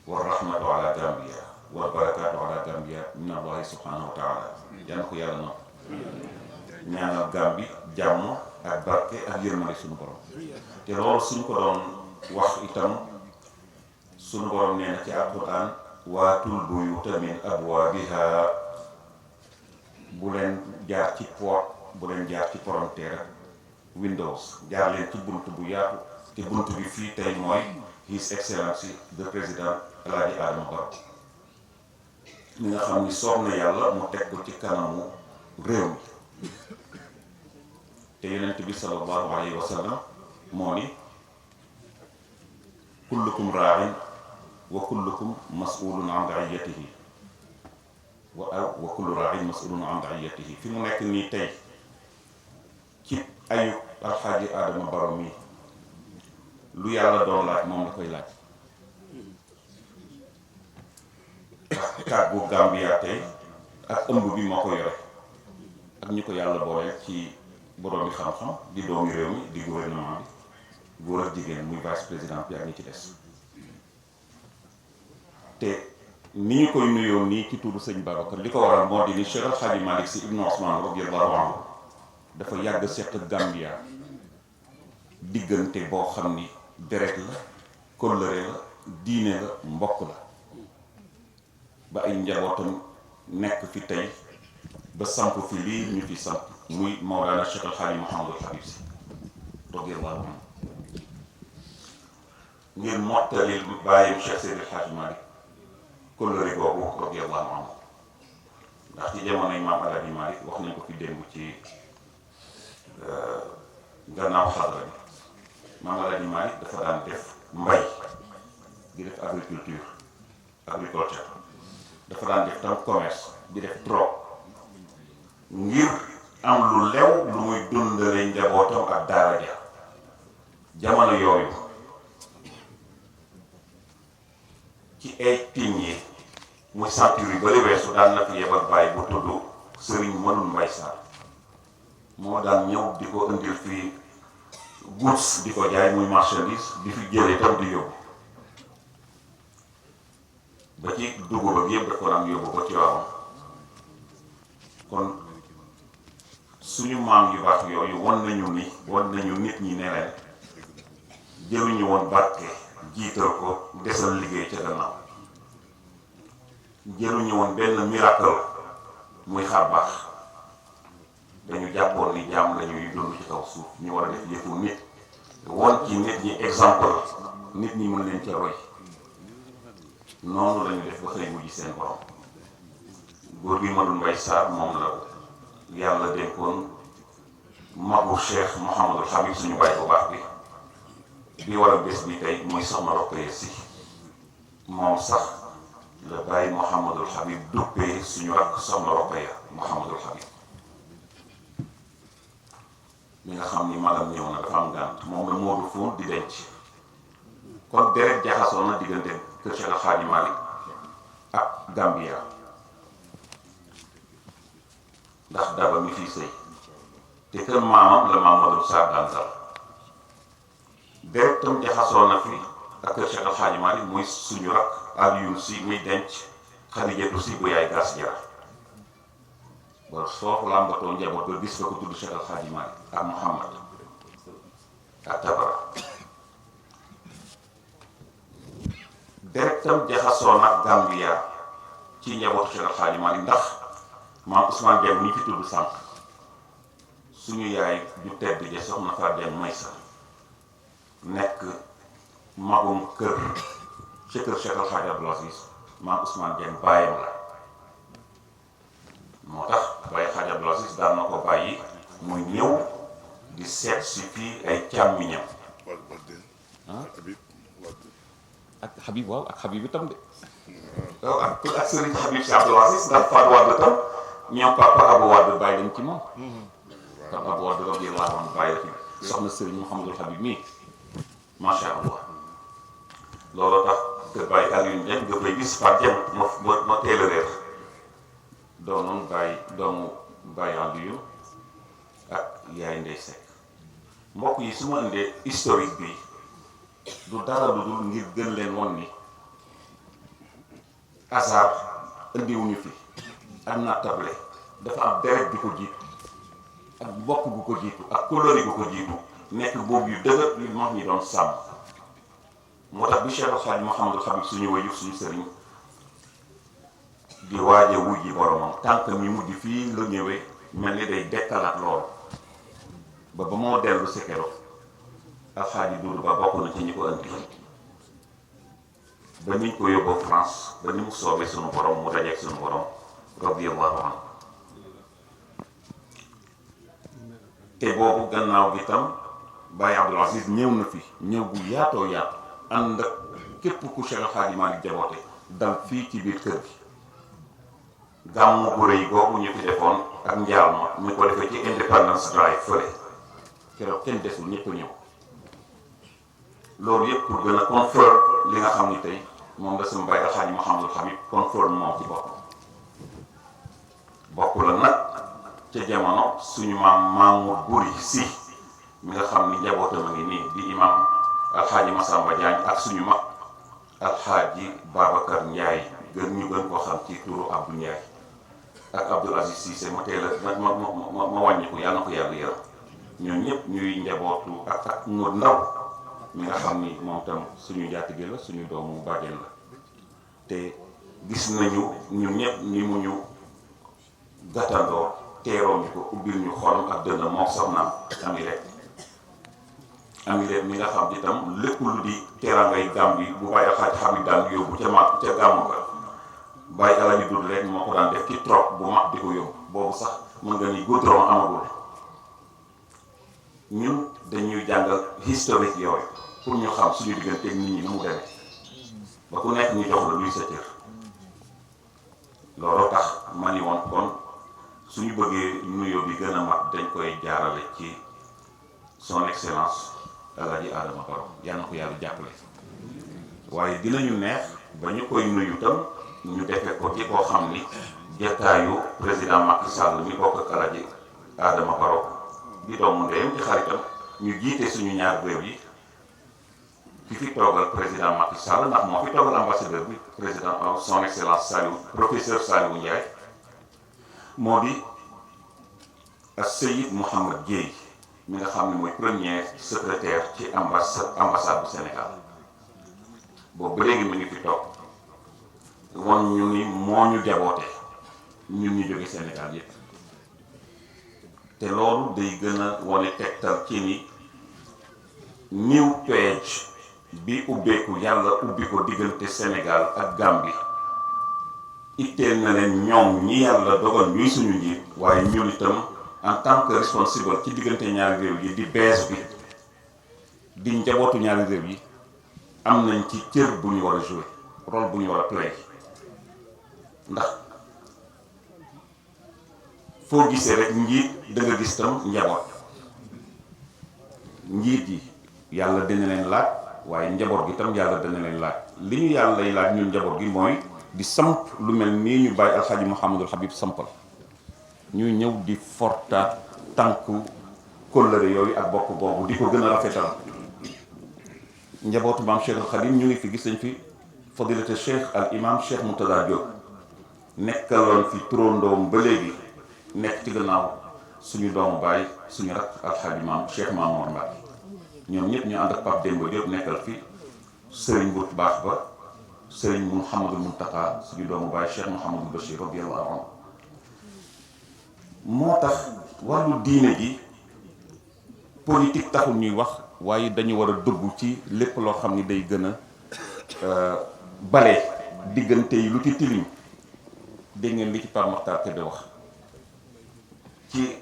wa rahmatu ala Gambia wa barakaatu ala Gambia min allahi subhanahu wa taala yal na ko yàlla na ñaanal Gambi jàmm ak barke ak yërmande suñu borom te loolu suñ ko doon wax itam suñu borom nee na ci alquran waatul buyuuta min abwaabiha bu leen jaar ci porte bu leen jaar ci palanteer ak windows jaar leen ci bunt bu yaatu te bunt bi fii tey mooy His Excellency the Président El Hadji Adama Barrow mi nga xam ni soob na yàlla mu teg ko ci kanamu réew mi te yonent bi sallallahu alayhi wa sallam moo ni kullukum raa'in wa kullukum mas'ulun an ra'iyatihi wa kullu raa'in mas'ulun an ra'iyatihi fi mu nekk nii tey ci ayu Alxaaji Adama Barrow mi lu yàlla doon laaj moom la koy laaj kàggu Gambia tey ak ëmb bi moo ko yore ak ñu ko yàlla boole ci boroomi xam-xam di doomi réew mi di gouvernement bi góor ak jigéen muy vice président bi ak ñi ci des te ni ñu koy nuyoo nii ci turu sëñ Babacar li ko waral moo di ni Cheikh El Hadji Malick Sy Ibn Ousmane radiyallahu anhu dafa yàgg seq Gambia diggante boo xam ni deret la kóllëre la diine la mbokk la ba ay njabootam nekk fi tey ba samp fi lii ñu fi samp muy Mawlana Cheikh El Hadji Mouhamadul Habib Sy radiyallahu anhu ngir mottali bàyyim Cheikh Seydi El Hadji Malick kóllëre googu radiyallahu anhu ndax ci jamonoy maam Alaaji Malick wax nañ ko fi démb ci gannaaw xadra bi maam Alaaji Malick dafa daan def mbay di def agriculture dafa daan def tam commerce di def trop ngir am lu lew lu muy dundale njabootam ak daara ja jamono yooyu ci ay tiñ yi muy centure yu bari weesu daan na fi yebal bàyyi bu tudd Serigne Mënul Mbay Sarr moo daan ñëw di ko indil fii goods di ko jaay muy marchandise di fi jëlee tam di yóbbu ba ci dugub ak yëpp daf ko daan yóbbu ba ci waaw kon suñu maam yu baax yooyu wan nañu nit ñi ne leen jëluñu woon barke jiital ko desal liggéey ca gannaaw jëluñu woon benn miracle muy xar baax dañu jàppoon ni jaam lañuy dund ci kaw suuf ñu war a def yëfu nit won ci nit ñi exemple nit ñi mën leen ca roy noonu lañu def ba xëy mujj seen borom góor gi Mënul Mbay Sarr moom la yàlla dénkoon magu Cheikh Mouhamadul Habib suñu bàyyi bu baax bi war a bés bi tey muy soxna Rokhaya Sy moom sax la bàyyi Mouhamadul Habib duppee suñu rakk soxna Rokhaya Mouhamadul Habib mi nga xam ni magam ñëw na dafa am gànt moom la Moodu Foon di denc kon deret jaxasoon na diggante kër Cheikh El Hadji Malick ak Gambia ndax daba mi fii sëy te kër maamam la Mamadou Sarr Dantal deret tam jaxasoon na fi ak kër Cheikh El Hadji Malick muy suñu rak Alioune Sy muy denc Xadijatu Sy bu yaay gas jara ba foofu làmbatoo njaboot ba gis fa ko tudd Cheikh El Hadji Malick ak Mouhamad ak Tabara deret tam jaxasoon ak Gambia ci njabootu Cheikh El Hadji Malick ndax maam Ousmane Dieng mi fi tudd sànq suñu yaay ju tedd ja soxna Fatou Dieng Maysa nekk magum kër ci kër Cheikh El Hadji Abdoul Aziz maam Ousmane Dieng bàyyam la moo tax Baye Hadji Abdoul Aziz daan na ko bàyyi muy ñëw di seet si fii ay càmmiñam ak Habib waaw ak Habib itam de waaw ak Serigne Habib si Abdoul Aziz ndax Fatou Wade tam ñoom papa Abou Wade bàyyi dañ ci moom papa Abou Wade radiyallahu anhu bàyyi la ci soxna Serigne Mouhamadul Habib mii macha allah loolu tax kër Baye Alioune Dieng nga fay gis Fatou Dieng ma teel a réer doonoon Baye doomu Baye Alioune ak yaay Ndey Seck mbokk yi su ma indee historique bi du dara lu dul ngir gën leen won ni hasard indiwuñu fi ak nattable dafa am deret bi ko jiitu ak bokk gu ko jiitu ak couleur gu ko jiitu nekk boobu yu dëgër yu mag ñi doon sàmm moo tax bi Cheikh El Hadji Mouhamadul Habib suñu wajur suñu sëriñ di waaje wujji boromam tànk mi mujj fii la ñëwee mel ni day dekkalaat loolu ba moo dellu si keroog Alxaaji Duudu Ba bokk na ci ñi ko andi ba niñ ko yóbboo France ba ni mu soobee suñu borom mu dajeeg suñu borom radiyallahu anhu te boobu gannaaw gi tam Baye Abdoul Aziz ñëw na fi ñëw bu yaatoo yaatu ànd ak képp ku Cheikh El Hadji Malick jaboote dal fii ci biir kër gi gàmmu bu rëy googu ñu fi defoon ak njaal ma ñu ko defee ci Independence Drive fële keroog kenn desul ñëpp ñëw loolu yëpp pour gën a confirmer li nga xam ni tey moom la sama Baye El Hadji Mouhamadul Habib confirme moom ci boppam bokk la nag ca jamono suñu maam Mamour Buri Si mi nga xam ni njabootam a ngi nii di imam Alxaaji Masamba Diagne ak suñu mag Alxaaji Babacar Ndiaye ñu gën koo xam ci turu Abdou Ndiaye ak Abdoul Aziz Cissé ma teel a ma wàññiku yàlla na ko yàlla yaram ñoom ñëpp ñuy njabootu ak mu ndaw mi nga xam ni moom tam suñu njaatige la suñu doomu bàjjen la te gis nañu ñun ñëpp ni mu ñu gàttandoo teeroo ñu ko ubbil ñu xolam ak dënn moom soxnaam Amilet mi nga xam itam lépp lu di teraangay Gàmbi bu bàyyi xaaj xam daan yóbbu ca gàmmu ga bàyyi Alaaji Dul rek moo ko daan def ci trop bu mag di ko yóbbu boobu sax mën nga ni goudron amagul ñun dañuy jàngal historique yooyu pour ñu xam suñu diggante nit ñi nu mu demee ba ku nekk ñu jox la luy sa cër loolu tax ma ni woon kon suñu bëggee nuyoo bi gën a mat dañ koy jaarale ci son excellence Alaaji Adama Barrow yal na ko yàlla jàppale waaye dinañu neex ba ñu koy nuyu tam ñu defee ko ci koo xam ni jataayu président Macky Sall mi bokk ak Alaaji Adama Barrow di doomu ndeyam ci xaritam ñu jiite suñu ñaar réew yi ki fi toogal président Macky Sall ndax moo fi toogal ambassadeur bi président son excellence Saliou professeur Saliou Ndiaye moo di Seyid Mouhamad Dieye mi nga xam ne mooy premier secrétaire ci ambassade bu Sénégal boobu ba léegi mi ngi fi toog won ñu ni moo ñu jaboote ñun ñu jóge Sénégal yépp te loolu day gën a wane tegtal ci ni new page bi ubbeeku yàlla ubbi ko diggante Sénégal ak Gambie itteel na leen ñoom ñi yàlla dogal ñuy suñu njiit waaye ñun itam en tant que responsable ci diggante ñaari réew yi di bees bi di njabootu ñaari réew yi am nañ ci cër bu ñu war a jouer rôle bu ñu war a play ndax foo gisee rek njiit da nga gis tam njaboot njiit yi yàlla dina leen laaj waaye njaboot gi tam yàlla dina leen laaj li ñu yàlla lay laaj ñun njaboot gi mooy di samp lu mel nii ñu bàyyi alxaaji Mouhamadul Habib sampal ñuy ñëw di fortaat tànku kóllëre yooyu ak bokk boobu di ko gën a rafetal njabootu maam Cheikh al Khadim ñu ngi fi gis nañ fi fadilate Cheikh al imam Cheikh Moutada Diop nekkaloon fi turandoom ba léegi nekk ci gannaaw suñu doomu baay suñu rak alxaaji maam Cheikh Mamour Mbacke ñoom ñëpp ñu ànd ak Pape Demba Diop nekkal fi sëriñ bu baax ba sëriñ Mouhamadou Mountakha suñu doomu baay Cheikh Mouhamadou Bachir radiyallahu anhu moo tax wàllu diine gi politique taxul ñuy wax waaye dañu war a dugg ci lépp loo xam ni day gën a bale diggante yi lu ci tilim dégg ngeen li ci Pape Makhtar Kébé wax ci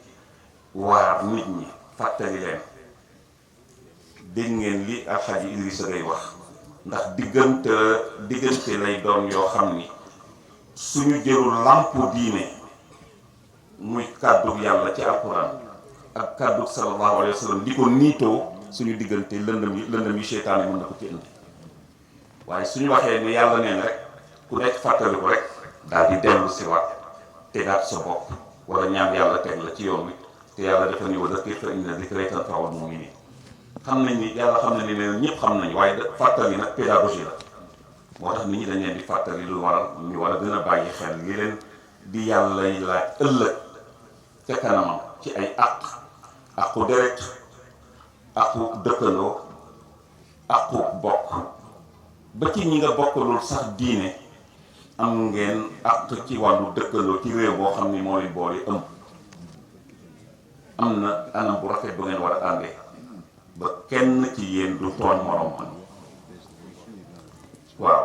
waar nit ñi fàttali leen dégg ngeen li Alxaaji Idrissa Gay wax ndax diggante lay doon yoo xam ni suñu jëlul làmpu diine muy kàddu yàlla ci alquran ak kàddu sallallahu alayhi wa sallam di ko niitoo suñu diggante lëndëm yi seytaane mën na ko ci indi waaye suñu waxee ne yàlla neen rek ku nekk fàttali ko rek daal di dellu si waat tegaat sa bopp wala ñaan yàlla teg la ci yoon wi te yàlla dafa ni wa zakkir fa inna zikraa tanfa'ul mu'miniin xam nañ ni yàlla xam na ni leen ñëpp xam nañ waaye fàttali nag pédagogie la moo tax nit ñi dañ leen di fàttali lu waral ñu war a gën a bàyyi xel li leen di yàlla laaj ëllëg ca kanamam ci ay aqu deret aqu dëkkandoo aqu bokk ba ci ñi nga bokkalul sax diine am ngeen àq ci wàllu dëkkandoo ci réew boo xam ni moo leen boole am na anam bu rafet bu ngeen war a àndee ba kenn ci yéen du tooñ moroom man waaw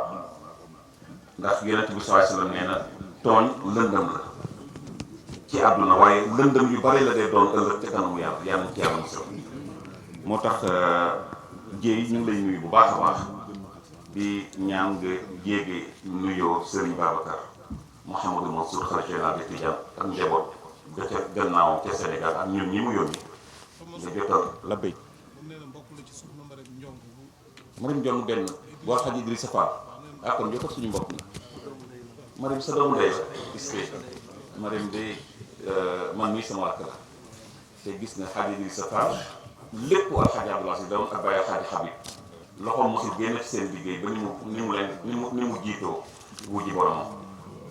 ndax yonent bi sallallahu alayhi wasallam nee na tooñ lëndëm la ci àdduna waaye lëndëm yu bari la dee doon ëllëg ca kanamu yàlla yàlla ci yàlla musal moo tax jéey ñu ngi lay nuyu bu baax a baax di ñaan nga jéege nuyoo Serigne Babacar Mouhamadou Mansour xalifa général des Tidianes ak njaboot ga ca gannaawam ca Sénégal ak ñun ñi mu yónni nga jotal la béy Marim Jonn benn boo Alxaaji Idrissa Fall ah kon jotal suñu mbokk mi Marim sa doomu ndey gis nga Marim de man mii sama rakk la te gis nga Alxaaji Idrissa Fall lépp Alxaaji Abdoul Aziz doon ak Baye Alxaaji Habib loxoom mosul génn ci seen liggéey ba ni mu jiitoo wuji boromam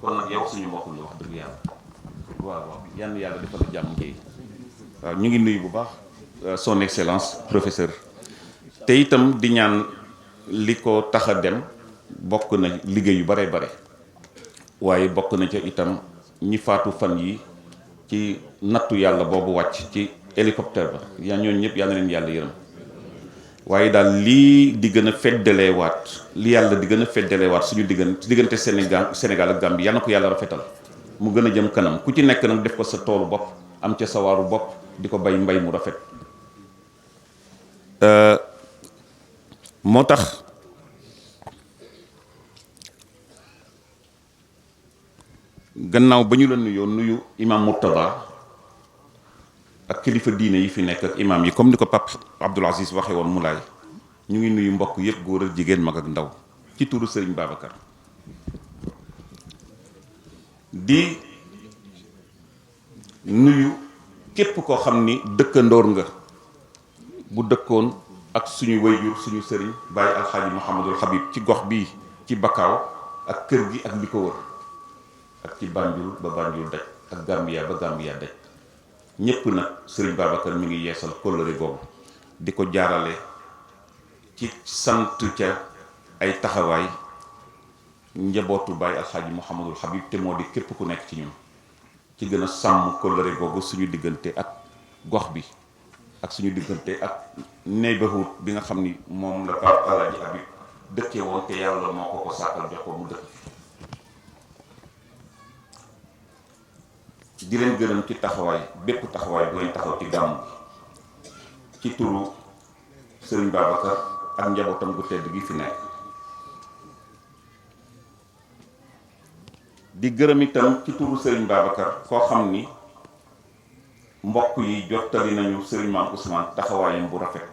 kon nag yow suñu mbokk nga wax dëgg yàlla waaw yann yàlla defal la jàmm jéey waaw ñu ngi nuyu bu baax son excellence professeur te itam di ñaan li ko tax a dem bokk na liggéey yu bare bare waaye bokk na ca itam ñi faatu fan yi ci nattu yàlla boobu wàcc ci hélicoptère ba yaa ñooñu ñëpp yal na leen yàlla yërëm waaye daal lii di gën a feddaleewaat li yàlla di gën a feddaleewaat suñu diggante Sénégal ak Gambie yal na ko yàlla rafetal mu gën a jëm kanam ku ci nekk nag def ko sa toolu bopp am ca sa waaru bopp di ko bay mbay mu rafet moo tax gannaaw ba ñu la nuyoo nuyu imam Murtada ak kilifa diine yi fi nekk ak imam yi comme ni ko Pape Abdoul Aziz waxe woon mu laay ñu ngi nuyu mbokk yëpp góor ak jigéen mag ak ndaw ci turu Serigne Babacar di nuyu képp koo xam ni dëkkandoor nga bu dëkkoon ak suñu wayjur suñu sëriñ Baye Alxaaji Mouhamadul Habib ci gox bii ci Bakaaw ak kër gi ak li ko wër ak ci Banjul ba Banjul daj ak Gambia ba Gambia daj ñépp nag sëriñ Babacar mi ngi yeesal kóllëre boobu di ko jaarale ci sant ca ay taxawaay njabootu Baye Alxaaji Mouhamadul Habib te moo di képp ku nekk ci ñun ci gën a sàmm kóllëre boobu suñu diggante ak gox bi ak suñu diggante ak neighborhood bi nga xam ni moom la Pape Alaaji Habib dëkkee woon te yàlla moo ko ko sàkkal jox ko mu dëkk di leen gërëm ci taxawaay bépp taxawaay bu ngeen taxaw ci gàmmu ci turu Serigne Babacar ak njabootam gu tedd gi fi nekk di gërëm itam ci turu Serigne Babacar koo xam ni mbokk yi jottali nañu Serigne Maam Ousmane taxawaayam bu rafet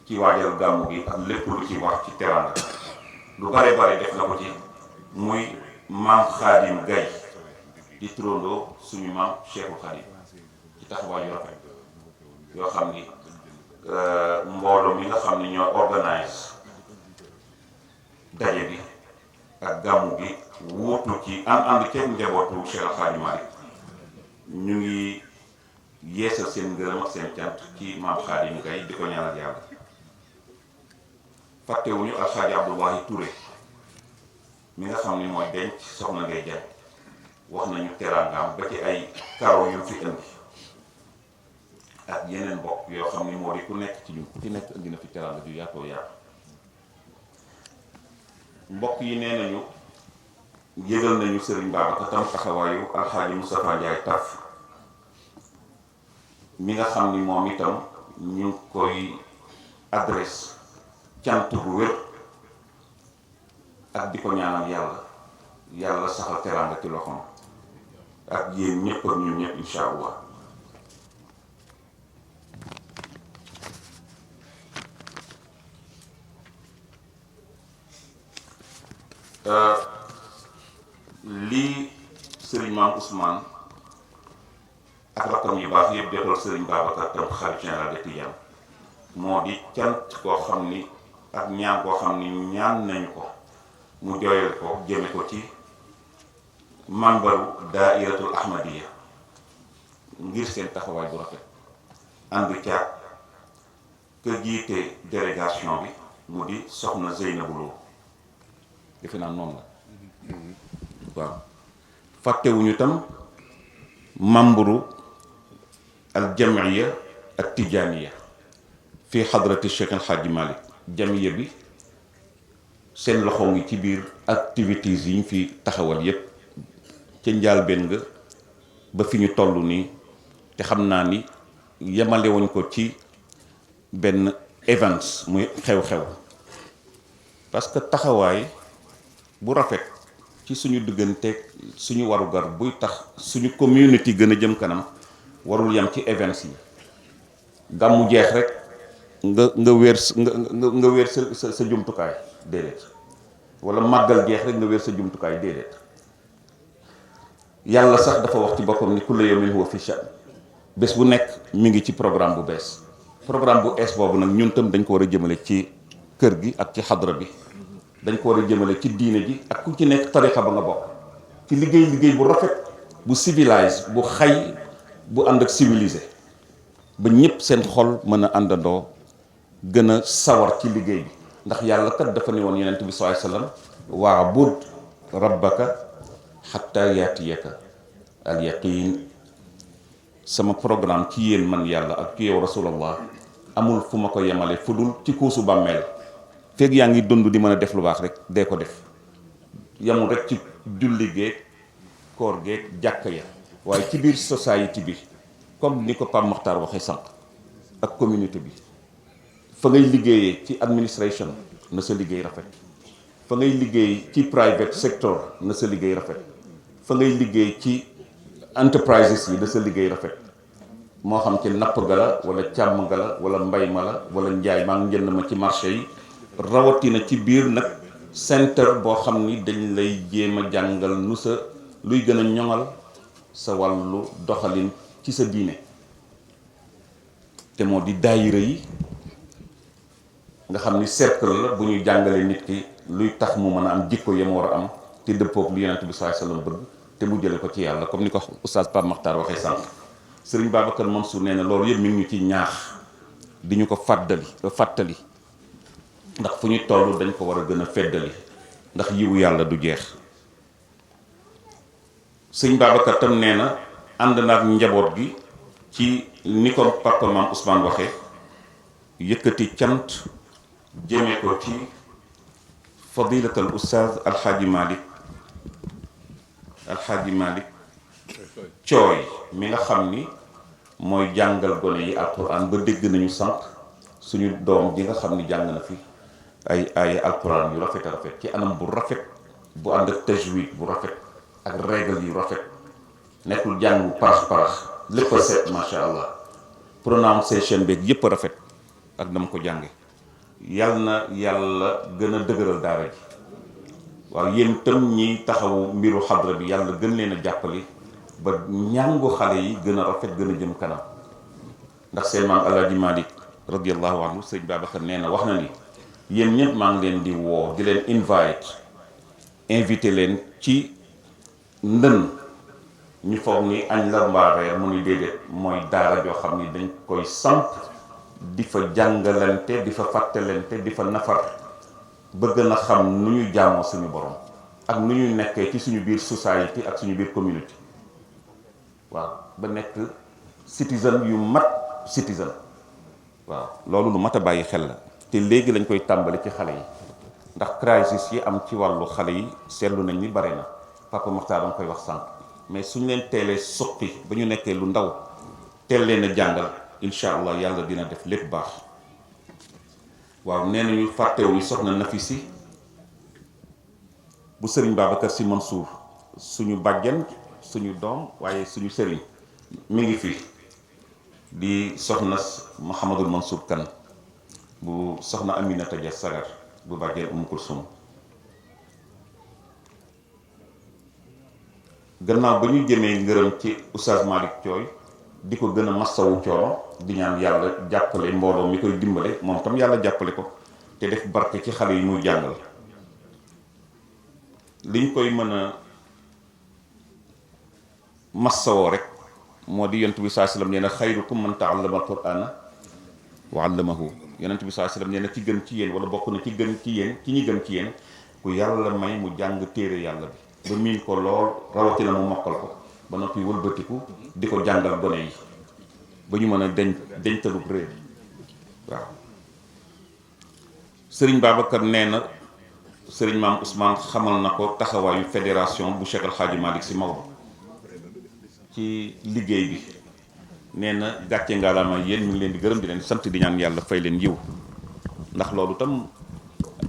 ci waajal gàmmu gi ak lépp lu ci wax ci teraanga lu bare bare def na ko ci muy maam Xaadim Gay di turandoo suñu maam Cheikhul Khadim ci taxawaay yu rafet yoo xam ni mbooloo mi nga xam ni ñoo organise daje bi ak gàmmu gi wuutu ci ànd ceeb njabootu Cheikh Khadim Malick ñu ngi yeesal seen ngërëm ak seen cant ci maam Xaadim Gay di ko ñaanal yàlla fàttewuñu Alxaaji Abdoulahi Touré mi nga xam ni mooy denc soxna Ngay Jaay wax nañu teraangaam ba ci ay karo yu fi indi ak yeneen mbokk yoo xam ni moo di ku nekk ci ñun ku ci nekk indi na fi teraanga ju yaatoo yaatu mbokk yi nee nañu yëgal nañu Serigne Babacar tam taxawaayu Alxaaji Moustapha Ndiaye Taf mi nga xam ni moom itam ñu ngi koy adresse cant bu wér ak di ko ñaanal yàlla saxal teraanga ci loxoom ak yéen ñëpp ak ñun ñëpp insha allah lii Serigne Maam Ousmane ak rakkam yu baax yëpp defal Serigne Babacar tam xalifa général de Tidiane moo di cant koo xam ni ak ñaan koo xam ni ñaan nañu ko mu jooyal ko jëme ko ci membaru daairatul ahmadiya ngir seen taxawaay bu rafet ànd caag ka jiite délégation bi mu di soxna Zeynabu Lo defe naa noonu la waaw fàttewuñu tam membre al jamiya ak tijaniya fi xadrati Cheikh El Hadji Malick jamiya bi seen loxo ngi ci biir activités yi ñu fi taxawal yépp ca njaalbeen nga ba fi ñu toll nii te xam naa ni yemale woñ ko ci benn events muy xew-xew parce que taxawaay bu rafet ci suñu diggante suñu warugar buy tax suñu community gën a jëm kanam warul yam ci events yi gàmmu jeex rek nga wéer sa jumtukaay déedéet wala màggal jeex rek nga wéer sa jumtukaay déedéet yàlla sax dafa wax ci boppam ni kullu yawmin huwa fi sha'n bés bu nekk mi ngi ci programme bu bees bu ees boobu nag ñun tam dañ ko war a jëmale ci kër gi ak ci xadra bi dañ ko war a jëmale ci diine ji ak ku ci nekk tarixa ba nga bokk ci liggéey bu rafet bu civilisé bu xay bu ànd ak civilisé ba ñëpp seen xol mën a àndandoo gën a sawar ci liggéey bi ndax yàlla kat dafa ne woon yonent bi sallallahu alayhi wasallam wa'bud rabbaka hatta yatiyaka al yaqin sama programme ci yéen man yàlla ak ci yow rasulallah amul fu ma ko yemale fu dul ci kuusu bàmmeel fekk yaa ngi dund di mën a def lu baax rek dee ko def yamul rek ci julli géeg koor géeg jàkka ya waaye ci biir société bi comme ni ko Pape Makhtar waxee sànq ak communauté bi fa ngay liggéeyee ci administration na sa liggéey rafet fa ngay liggéey ci private sector na sa liggéey rafet fa ngay liggéey ci enterprises yi na sa liggéey rafet moo xam ci napp ga la wala càmm ga la wala mbay ma la wala njaay maa ngi jënd ma ci marché yi rawatina ci biir nag centre boo xam ni dañ lay jéem a jàngal nu sa luy gën a ñoŋal sa wàllu doxalin ci sa diine te moo di daayira yi nga xam ni cercle la bu ñuy jàngalee nit ki luy tax mu mën a am jikko yam war a am te dëppoog lu yonent bi sallallahu alayhi wasallam bëgg te mu jële ko ci yàlla comme ni ko oustaz Pape Makhtar waxee sànq Serigne Babacar Mansour nee na loolu yëpp mi ngi ñu ci ñaax di ñu ko fàttali ndax fu ñu toll dañ ko war a gën a feddali ndax yiwu yàlla du jeex Serigne Babacar tam nee na ànd naag njaboot gi ci ni ko papa maam Ousmane waxee yëkkati cant jëmee ko ci fadilatal oustaz alxaaji Malick cooy mi nga xam ni mooy jàngal gone yi alquran ba dégg nañu sànq suñu doom ji nga xam ni jàng na fi ay alquran yu rafet a rafet ci anam bu rafet bu ànd ak tajwid bu rafet ak règle yu rafet nekkul jàng parax lépp a set macha allah prononciation beeg yépp a rafet ak dama ko jànge yal na yàlla gën a dëgëral daara ji waaw yéen itam ñi taxawu mbiru xadra bi yàlla gën leen a jàppale ba ñàngu xale yi gën a rafet gën a jëm kanam ndax seen maam Alaaji Malick radiallahu anhu sëñ Babacar nee na wax na ni yéen ñëpp maa ngi leen di woo di leen invité leen ci ndën ñu foog ni añ la mbaa reer mu ni déedéet mooy daara joo xam ni dañ koy samp di fa jàngalante di fa fàttalante di fa nafar bëgg na xam nu ñu jaamoo suñu borom ak nu ñu nekkee ci suñu biir société ak suñu biir communauté waaw ba nekk citizen yu mat citizen waaw loolu lu mat a bàyyi xel la te léegi lañ koy tàmbali ci xale yi ndax crisis yi am ci wàllu xale yi seetlu nañ ni bare na Papa Makhtar danga koy wax sànq mais suñ leen teelee suqi ba ñu nekkee lu ndaw teel leen a jàngal incha allah yàlla dina def lépp baax waaw nee nañu fàttewuñu soxna Nafisi bu sëriñ Babacar Sy Mansour suñu bàjjen suñu doom waaye suñu sëriñ mi ngi fi di soxna Mouhamadul Mansour Kane bu soxna Aminata Dia Sagar bu bàjjen Umu Kulsum gannaaw ba ñu jëmee ngërëm ci Oustaz Malick Thioy di ko gën a massawu coono di ñaan yàlla jàppale mbooloo mi koy dimbale moom tam yàlla jàppale ko te def barke ci xale yi muy jàngal li ñu koy mën a massawoo rek moo di yonent bi sallallahu alayhi wasallam nee na xayrukum man ta'allama al-qur'ana wa 'allamahu yonent bi sallallahu alayhi wasallam nee na ci gën ci yéen wala bokk na ci gën ci yéen ci ñi gën ci yéen ku yàlla may mu jàng téere yàlla bi ba miin ko lool rawatina mu mokkal ko ba noppi wëlbatiku di ko jàngal gone yi ba ñu mën a deñtalub réer waaw sëriñ Babacar nee na sëriñ maam Ousmane xamal na ko taxawaayu fédération bu Cheikh El Hadji Malick Sy Maodo ci liggéey bi nee na gàcce ngaalaama yéen ñu ngi leen di gërëm di leen sant di ñaan yàlla fay leen yiw ndax loolu tam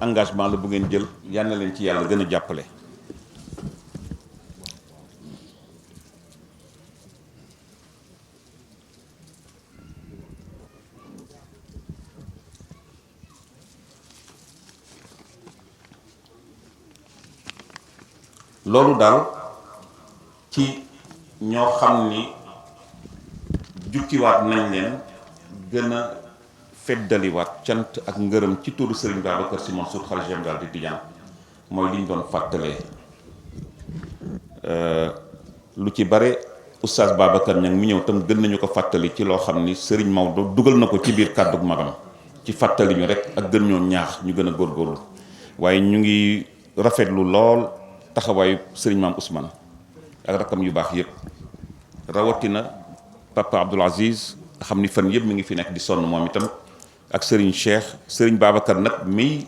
engagement la bu ngeen jël yal na leen ci yàlla gën a jàppale loolu daal ci ñoo xam ni jukkiwaat nañ leen gën a feddaliwaat cant ak ngërëm ci turu Serigne Babacar Sy Mansour xalifa général di Tidiane mooy liñ doon fàttalee lu ci bare oustaz Babacar Niang mi ñëw tam gën nañu ko fàttali ci loo xam ni Serigne Maodo dugal na ko ci biir kàddug magam ci fàttali ñu rek ak gën ñoo ñaax ñu gën a góorgóorlu waaye ñu ngi rafetlu lool taxawaayu Serigne Maam Ousmane ak rakkam yu baax yëpp rawatina papa Abdoul Aziz nga xam ni fan yëpp mi ngi fi nekk di sonn moom itam ak Serigne Cheikh Serigne Babacar nag mi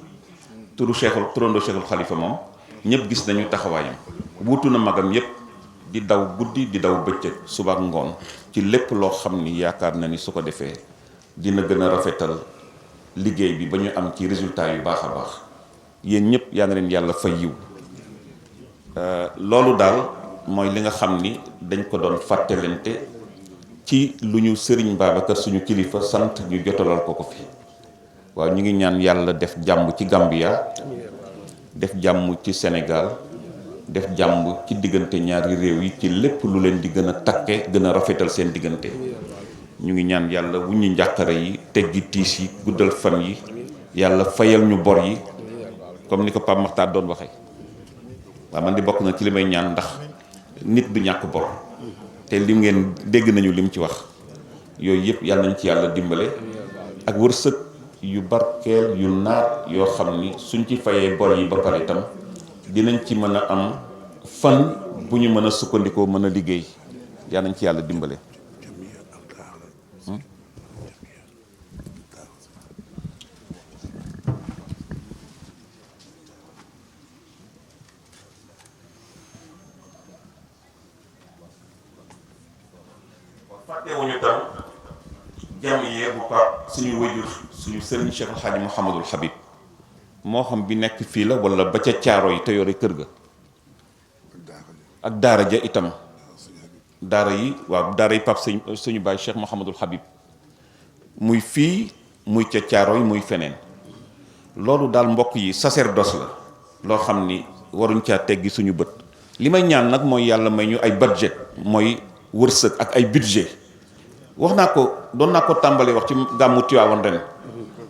turu Cheikhul turandoo Cheikhul Khalifa moom ñëpp gis nañu taxawaayam wuutu na magam yëpp di daw guddi di daw bëccëg suba ak ngoon ci lépp loo xam ni yaakaar na ni su ko defee dina gën a rafetal liggéey bi ba ñu am ci résultat yu baax a baax yéen ñëpp yaa na leen yàlla fay yiw loolu daal mooy li nga xam ni dañ ko doon fàttalante ci lu ñu Serigne Babacar suñu kilifa sant ñu jotalal ko fi waaw ñu ngi ñaan yàlla def jàmm ci Gambia def jàmm ci Sénégal def jàmm ci diggante ñaari réew yi ci lépp lu leen di gën a takke gën a rafetal seen diggante ñu ngi ñaan yàlla wuññi njàqare yi teggi tiis yi guddal fan yi yàlla fayal ñu bor yi comme ni ko Pape Makhtar doon waxee waaw man di bokk na ci li may ñaan ndax nit du ñàkk bor te lim ngeen dégg nañu lim ci wax yooyu yëpp yàlla nañ ci yàlla dimbale ak wërsëg yu barkeel yu naat yoo xam ni suñ ci fayee bor yi ba pare itam dinañ ci mën a am fan bu ñu mën a sukkandikoo mën a liggéey yàlla nañ ci yàlla dimbale fàttewuñu tam jamiyee bu Pape suñu wajur suñu sëriñ Cheikh El Hadji Mouhamadul Habib moo xam bi nekk fii la wala ba ca caaro yi te yore kër ga ak daara ja itam daara yi waaw daara yi Pape suñu baay Cheikh Mouhamadul Habib muy fii muy ca caaro yi muy feneen loolu daal mbokk yi sacerdoce la loo xam ni waruñ caa teggi suñu bët li may ñaan nag mooy yàlla may ñu ay budget mooy wërsëg ak ay budget wax naa ko doon naa ko tàmbali wax ci gàmmu Tiwaawan ren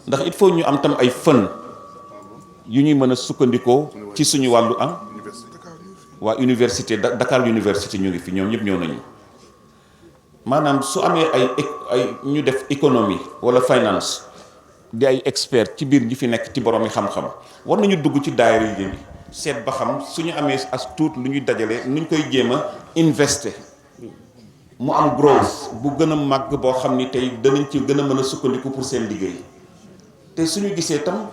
ndax il faut ñu am tam ay fën yu ñuy mën a sukkandikoo ci suñu wàllu am waa université Dakar Université ñu ngi fi ñoom ñëpp ñëw nañu maanaam su amee ay ñu def économie wala finance di ay expert ci biir ñi fi nekk ci borom yi xam-xam war nañu dugg ci daayira yi seet ba xam suñu amee as tuut lu ñuy dajale nuñ koy jéem a invester mu am growth bu gën a màgg boo xam ni tey danañ ci gën a mën a sukkandiku pour seen liggéey te suñu gisee tam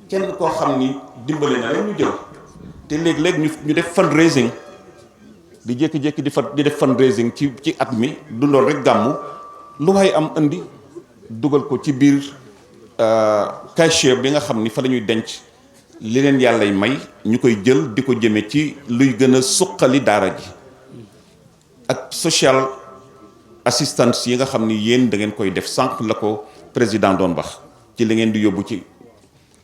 kenn koo xam ni dimbale na leen ñu jël te léeg-léeg ñu def fundraising di jékki-jékki di def fundraising ci at mi dundoon rek gàmmu lu waay am indi dugal ko ci biir cachet bi nga xam ni fa la ñuy denc li leen yàllay may ñu koy jël di ko jëme ci luy gën a suqali daara ji ak social assistance yi nga xam ni yéen da ngeen koy def sànq la ko président doon wax ci li ngeen di yóbbu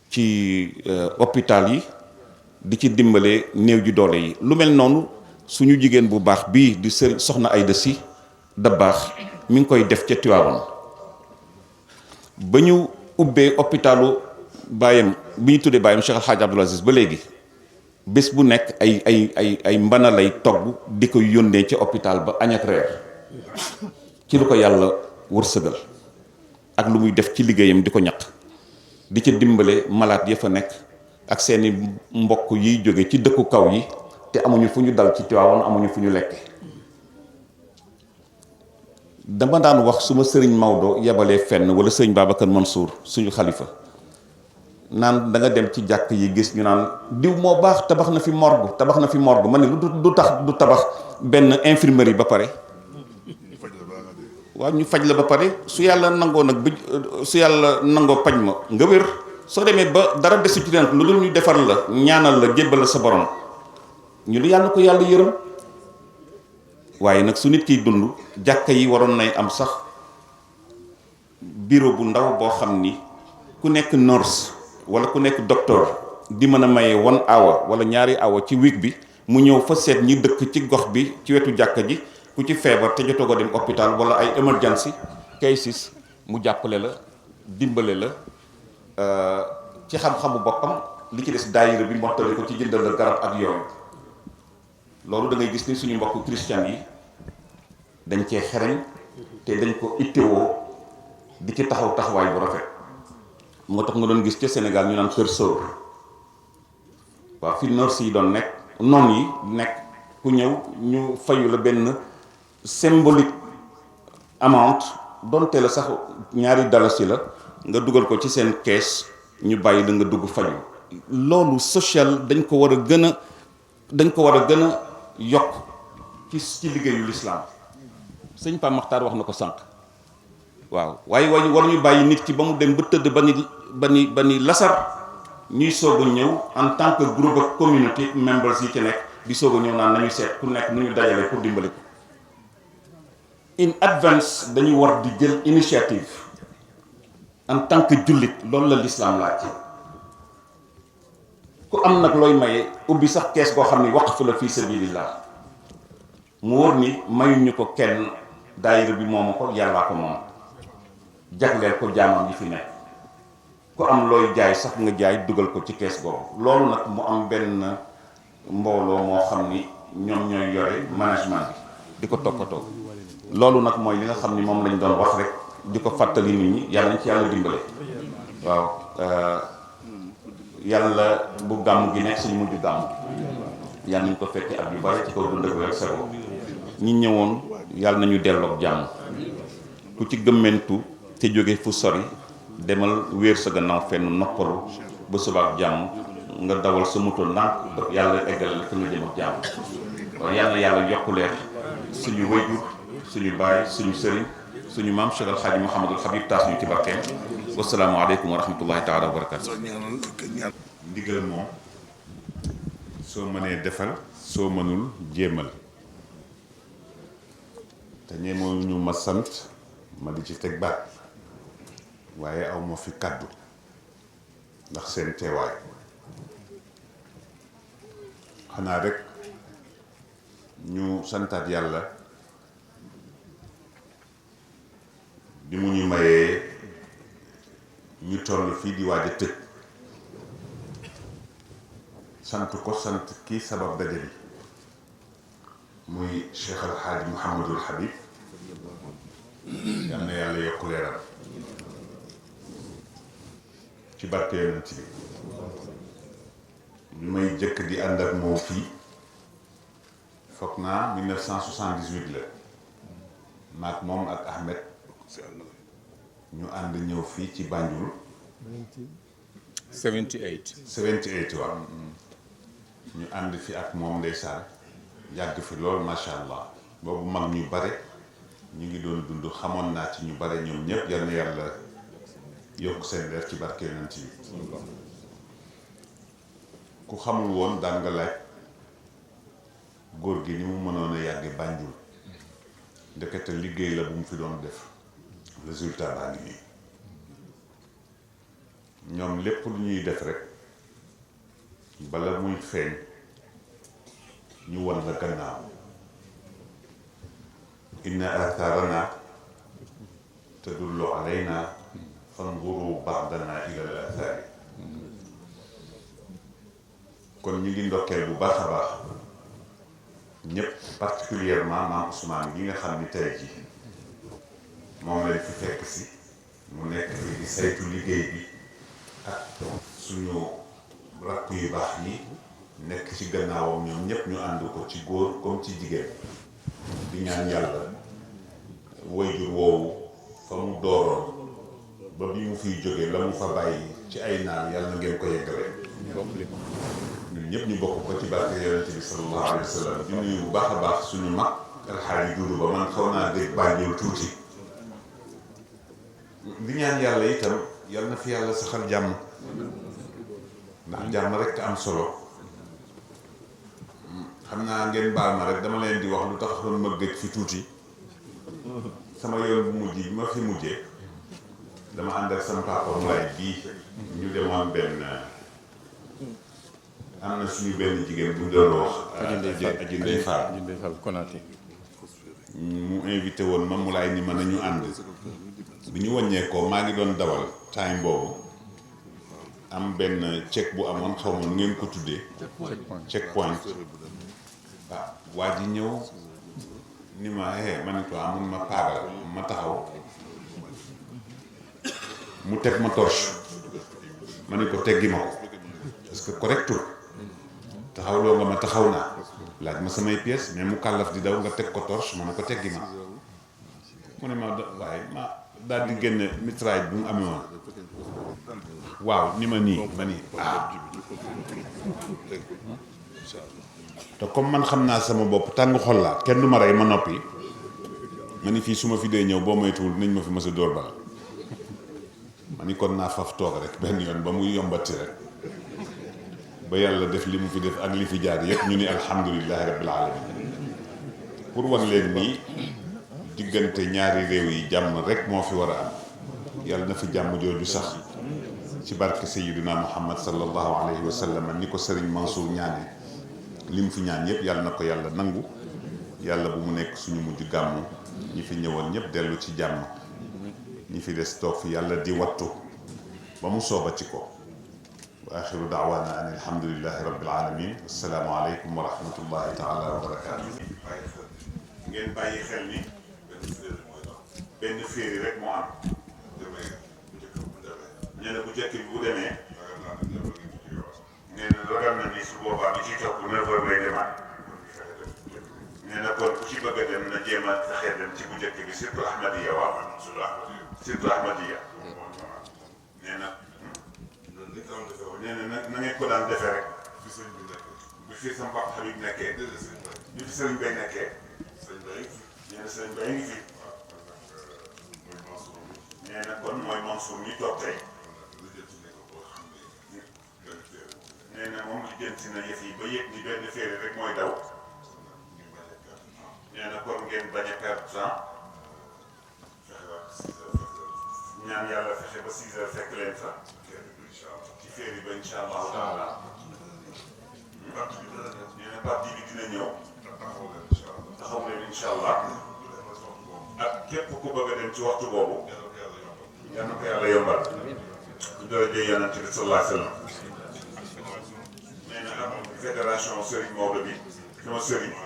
ci hôpital yi di ci dimbale néew ji doole yi lu mel noonu suñu jigéen bu baax bii di soxna Aïda Sy Dabakh mi ngi koy def ca Tiwaawan ba ñu ubbee hôpitalu baayam bi ñu tuddee baayam Cheikh El Hadji Abdoul Aziz ba léegi bés bu nekk ay mbana lay togg di ko yónnee ca hôpital ba añ ak reer ci lu ko yàlla wërsëgal ak lu muy def ci liggéeyam di ko ñaq di ca dimbale malade ya fa nekk ak seeni mbokk yiy jóge ci dëkku kaw yi te amuñu fu ñu dal ci Tiwaawan amuñu fu ñu lekk dama daan wax su ma sëriñ Maodo yebalee fenn wala sëriñ Babacar Mansour suñu xalifa naan da nga dem ci jàkk yi gis ñu naan diw moo baax tabax na fi morgue ma ne du tax du tabax benn infirmerie ba pare waaw ñu faj la ba pare su yàlla nangoo nag su yàlla nangoo paj ma nga wér soo demee ba dara desu ci leen lu dul ñu defar la ñaanal la jébbal la sa borom ñu ne yàlla ko yàlla yërëm waaye nag su nit kiy dund jàkka yi waroon nay am sax bureau bu ndaw boo xam ni ku nekk nurse wala ku nekk docteur di mën a maye 1 hour wala 2 hour ci week bi mu ñëw fa seet ñi dëkk ci gox bi ci wetu jàkka ji ku ci feebar te jotoo ko dem hôpital wala ay emergency cases mu jàppale la dimbale la ci xam-xamu boppam li ci des daayira bi mottali ko ci jëndal la garab ak yooyu. loolu da ngay gis ni suñu mbokk christian yi dañ cee xereñ te dañ ko ittewoo di ci taxaw taxawaay bu rafet. moo tax nga doon gis ca Sénégal ñu naan kër sóor waaw fi nurse yi doon nekk noon yi nekk ku ñëw ñu fayu la benn symbolique amount donte la sax ñaari dalasi la nga dugal ko ci seen kees ñu bàyyi la nga dugg faju. loolu social dañ ko war a gën a yokk ci liggéeyu lislaam. sëñ Pape Makhtar wax na ko sànq waaw waaye war ñu bàyyi nit ki ba mu dem ba tëdd ba ni lasar ñuy soog a ñëw en tant que groupe ak community members yi ci nekk di soog a ñëw naan nañu seet ku nekk nu ñu dajale pour dimbali ko. in advance dañu war di jël initiative en tant que jullit loolu la lislaam laaj. ku am nag looy maye ubbi sax kees goo xam ni waqf la fii sabilillah mu wóor ni mayuñu ko kenn daayira bi moomu ko yàllaa ko moom jagleel ko jaamam yi fi nekk. ku am looy jaay sax nga jaay dugal ko ci kees googu. loolu nag mu am benn mbooloo moo xam ni ñoom ñooy yore management bi di ko toppatoo. loolu nag mooy li nga xam ni moom lañ doon wax rek di ko fàttali nit ñi yàlla nañ ci yàlla dimbale. waaw yàlla bu gàmm gi nekk suñu mujj gàmm yàlla nañ ko fekkee at yu bari ci kaw dund ak wér sego ñi ñëwoon yàlla nañu delloog jàmm. ku ci gëmmentu te jóge fu sori demal wéer sa gannaaw fenn noppalu ba subaak jàmm nga dawal sa moto ndànk yàlla eggale la fa nga jëm ak jàmm. waaye yàlla yokku leer suñu wayjur suñu baay suñu sëriñ suñu maam Cheikh Al Hadji Mouhamadul Habib taas ñu ci barkeem. wasalaamu aleykum wa rahmatullahi taala wa barakatu. ndigal moom soo mënee defal soo mënul jéemal te ñemoo ñu ma sant ma di ci teg baat waaye aw ma fi kàddu ndax seen teewaay xanaa rek ñu santaat yàlla bi mu ñu mayee ñu toll fii di waaj a tëj sant ko sant kii sabab daje bi muy Cheikh Al Hadji Mouhamadul Habib yal na yàlla yokk leeram ci barke yonent bi may jëkk di ànd ak moom fii foog naa 1978 la maak moom ak Ahmed ñu ànd ñëw fii ci Banjul 78 waaw ñu ànd fi ak moom ndeysaan yàgg fi lool macha allah boobu mag ñu bare ñu ngi doon dund xamoon naa ci ñu bare ñoom ñëpp yal na yàlla yokk seen leer ci barke yonent bi ku xamul woon daan nga laaj góor gi ni mu mënoon a yàgge Banjul ndekete liggéey la bu mu fi doon def résultat baa ngi nii ñoom lépp lu ñuy def rek bala muy feeñ ñu wan la gannaaw inna atharana tadullu alayna fanzuru ba'dana ila al athari kon ñu ngi ndokkeel bu baax a baax ñëpp particulièrement maam Ousmane gi nga xam ni tey ji moom lañ fi fekk si mu nekk fi di saytu liggéey bi ak suñu rakk yu baax yi nekk ci gannaawam ñoom ñëpp ñu ànd ko ci góor comme ci jigéen di ñaan yàlla wayjur woowu fa mu dooroon ba bi mu fiy jógee la mu fa bàyyi ci ay naan yàlla na ngeen ko yeggale ñun ñëpp ñu bokk ko ci barke yonente bi sallallahu alayhi wa sallam di nuyu bu baax a baax suñu mag alxaaji Duudu ba man xaw naa dégg Banjul tuuti di ñaan yàlla itam yàlla na fi yàlla saxal jàmm ndax jàmm rek am solo xam naa ngeen baal ma rek dama leen di wax lu tax doon ma gëj fi tuuti sama yoon bu mujj bi ma fi mujjee dama ànd ak sama papa Moulay bii ñu demoon benn am na suñu benn jigéen bu ñu doon wax Aji Ndey Fall Konaté mu invité woon ma Moulay ni ma nañu ànd bi ñu wàññeekoo maa ngi doon dawal time boobu am benn check bu amoon xaw ma nu ngeen ko tuddee check point waaw waa ji ñëw ni ma ma ni ko mun ma paagal ma taxaw mu teg ma torche ma ni ko teggi ma ko parce que correctul taxaw loo nga ma taxaw naa laaj ma samay pièces mais mu kàllaf di daw nga teg ko torche ma ne ko teggi ma mu ne ma waaye ma daal di génne mitraille bu mu amee woon waaw ni ma nii ma nii te comme man xam naa sama bopp tàng xol laa kenn du ma rey ma noppi ma ni fii su ma fi dee ñëw boo moytuwul nañ ma fi mës a dóor bal ma ni kon naa faf toog rek benn yoon ba muy yombati rek ba yàlla def li mu fi def ak li fi jaar yëpp ñu ni alhamdulilahi rabbil alamin pour wan leen nii diggante ñaari réew yi jàmm rek moo fi war a am yàlla na fi jàmm jooju sax ci barke Sayyidina Muhammad sallallahu alayhi wa sallam ni ko Serigne Mansour ñaane li mu fi ñaan yëpp yàlla na ko yàlla nangu yàlla bu mu nekk suñu mujj gàmmu ñi fi ñëwoon ñëpp dellu ci jàmm ñi fi des toog fi yàlla di wattu ba mu soobati ko wa axiru daawaana an alhamdulillahi rabbil alamin assalaamu aleykum wa rahmatullahi taala wa barakaatu ngeen bàyyi xel ni benn féeri rek moo am ñu ne bu njëkk bi bu demee nee na ragal na ni su boobaa bi ci topp 9 heures lay demaat nee na kon ku ci bëgg a dem na jéem a fexe dem ci bu njëkk bi surtout Ahmadiya waaw surtout Ahmadiya nee na na ngeen ko daan defee rek bi fi sa mbokk Habib nekkee bi fi sëriñ Bay nekkee nee na sëriñ Bay ngi fi nee na kon mooy Mansour mi toog tey nee na moom lijjanti na yëf yi ba yëg ni benn féeri rek mooy daw nee na kon ngeen bañ a perdre temps ñaan yàlla fexe ba 6 heures fekk leen fa ci féeri ba incha allahu taala nee na parti bi dina ñëw taxaw leen incha allah ak képp ku bëgg a dem ci waxtu boobu yal na ko yàlla yombal ñu daraja yonent bi sallallahu alayhi wa sallam nee na am fédération Serigne Maodo bi sama Serigne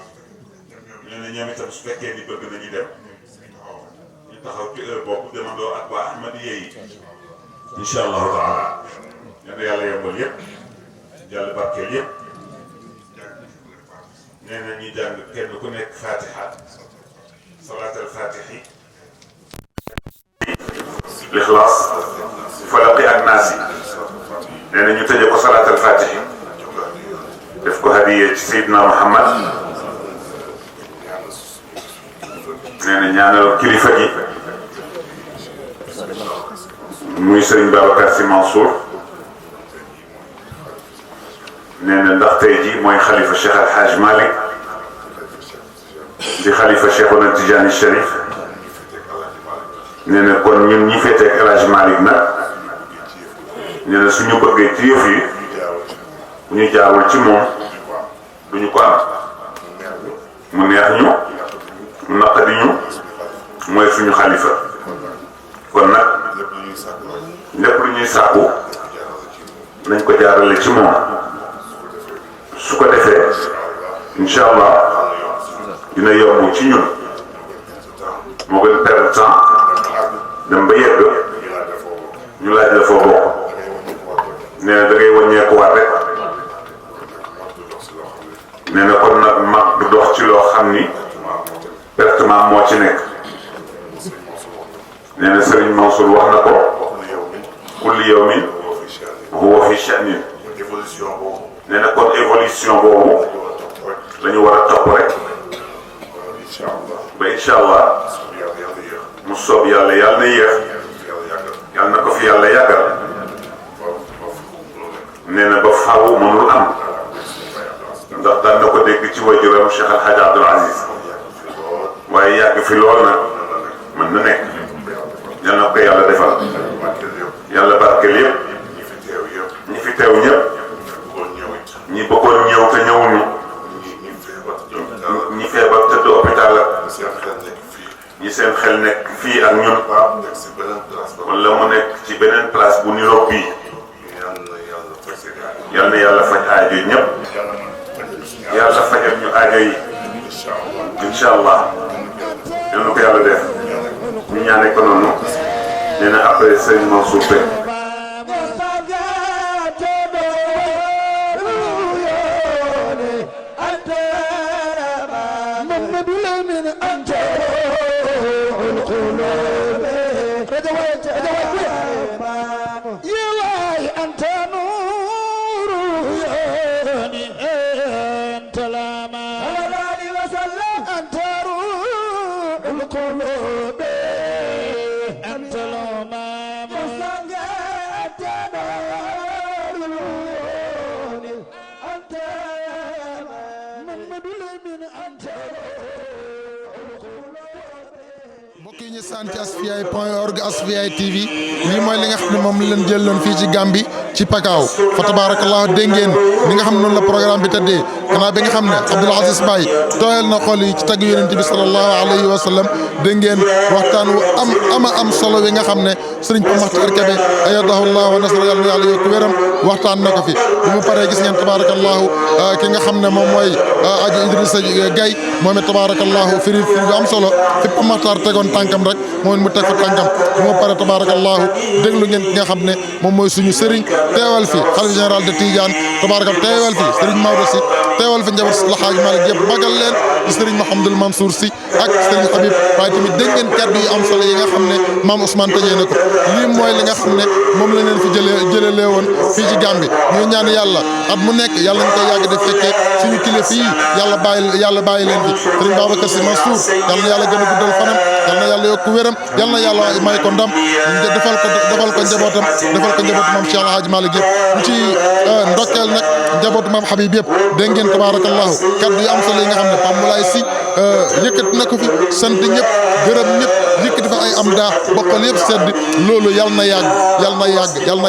nee na ñoom itam su fekkee ni bëgg nañu dem ñu taxaw ci heure boobu demandoo ak waa Ahmadiyya yi incha allahu taala yal na yàlla yombal yëpp yàlla barkeel yëpp nee na ñu jàng kenn ku nekk fatiha salaatal fatihi lixlaas falaqi ak naas yi nee na ñu tëjee ko salaatal fatihi def ko hadiye ci Seydina Muhammad nee na ñaanal kilifa gi muy Serigne Babacar Sy Mansour nee na ndax tey ji mooy xalifa Cheikh Al Hadj Malick di xalifa Cheikhuna Tidiane Chérif nee na kon ñun ñi féetee ak El Hadj Malick nag nee na suñu bëggee ci yëf yi bu ñu jaarul ci moom duñu ko am mu neex ñu mu naqadi ñu mooy suñu xalifa kon nag lépp lu ñuy sàkku nañ ko jaarale ci moom su ko defee incha allah dina yomb ci ñun moo gën perdre temps dem ba yegg ñu laaj la foo bokk nee na da ngay wàññeekuwaat rek nee na kon nag mag du dox ci loo xam ni pertement moo ci nekk nee na Serigne Mansour wax na ko kulli yawmin huwa fi sha'nin nee na kon évolution boobu la ñu war a topp rek ba incha allah mu soob yàlla yàlla na yéex yàlla na ko fi yàlla yàggal nee na ba faaw mënul am ndax daan na ko dégg ci wajuram Cheikh Al Hadj Abdoul Aziz waaye yàgg fi lool nag mën na nekk yàlla na ko yàlla defal yàlla barkeel yëpp ñi fi teew ñëpp ñi bëggoon ñëw te ñëwuñu ñi feebar tëdd hôpital ak ñi seen xel nekk fii ak ñun wala mu nekk ci beneen place bu niroog bii yal na yàlla faj aajo ñëpp yàlla fajal ñu aajo yi incha allah yal na ko yàlla def ñu ñaane ko noonu nee na après sëñ Mansour Seck ci asfiyahi.org Asfiyahi TV lii mooy li nga xam ne moom la leen jëloon fii ci Gambie ci Pakaaw fa tabarakallah dégg ngeen ni nga xam noonu la programme bi tëddee gannaaw bi nga xam ne Abdoul Aziz Baye tooyal na xol yi ci tagg yonent bi sallallahu alayhi wa sallam dégg ngeen waxtaan wu am solo wi nga xam ne Serigne Pape Makhtar Kébé ayadahullah wa nasra yàlla na yàlla yokk wéram waxtaan na ko fi bu mu paree gis ngeen tabarakallahu ki nga xam ne moom mooy aji Idrissa Gaye moom it tabarakallahu firi bu am solo fi Pape Makhtar tegoon tànkam rek moom mu teg fa tànkam bu mu paree tabarakallahu déglu ngeen ki nga xam ne moom mooy suñu Serigne teewal fi xalifa général de Tidiane tabarakal teewal fi Serigne Maodo Sy teewal fi njaboot si Alxaaji Malick yëpp magal leen di Serigne Mouhamadoul Mansour Sy ak Serigne Habib waaye tamit dégg ngeen kàddu yi am solo yi nga xam ne maam Ousmane tëjee na ko lii mooy li nga xam ne moom la leen fi jëlee woon fii ci Gambie ñu ñaan yàlla at mu nekk yàlla ñu koy yàgg di fekkee suñu kilifa yi yàlla bàyyi leen fi Serigne Babacar Sy Mansour yàlla na yàlla gën a guddal fanam yàlla na yàlla yokku wéram yàlla na yàlla may ko ndam defal ko njabootam maam Cheikh Alhaaji Malick yëpp ñu ci ndokkeel nag njabootu maam Habib yëpp dégg ngeen tabaarakallahu kaddu yu am solo yi nga xam ne Pape Moulay Sy yëkkati na ko fi sant ñëpp gërëm ñëpp yëkkati fa ay am daa bokkal yëpp sedd loolu yal na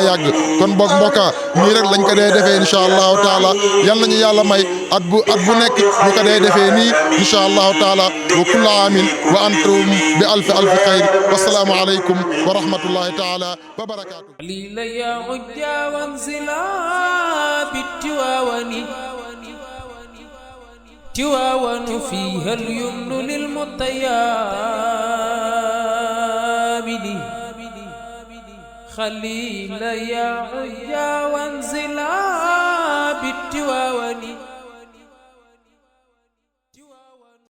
yàgg kon boog mbokka nii rek lañ ko dee defee incha allahu taala yal nañu yàlla may at bu nekk ñu ko dee defee nii incha allahu taala wa kullu aamin wa antum bi alfi xayr wasalaamu aleykum wa rahmatullahi taala wa barakaatu. تواون فيها اليمن للمطيابد خليل يا عيا وانزلا بالتواون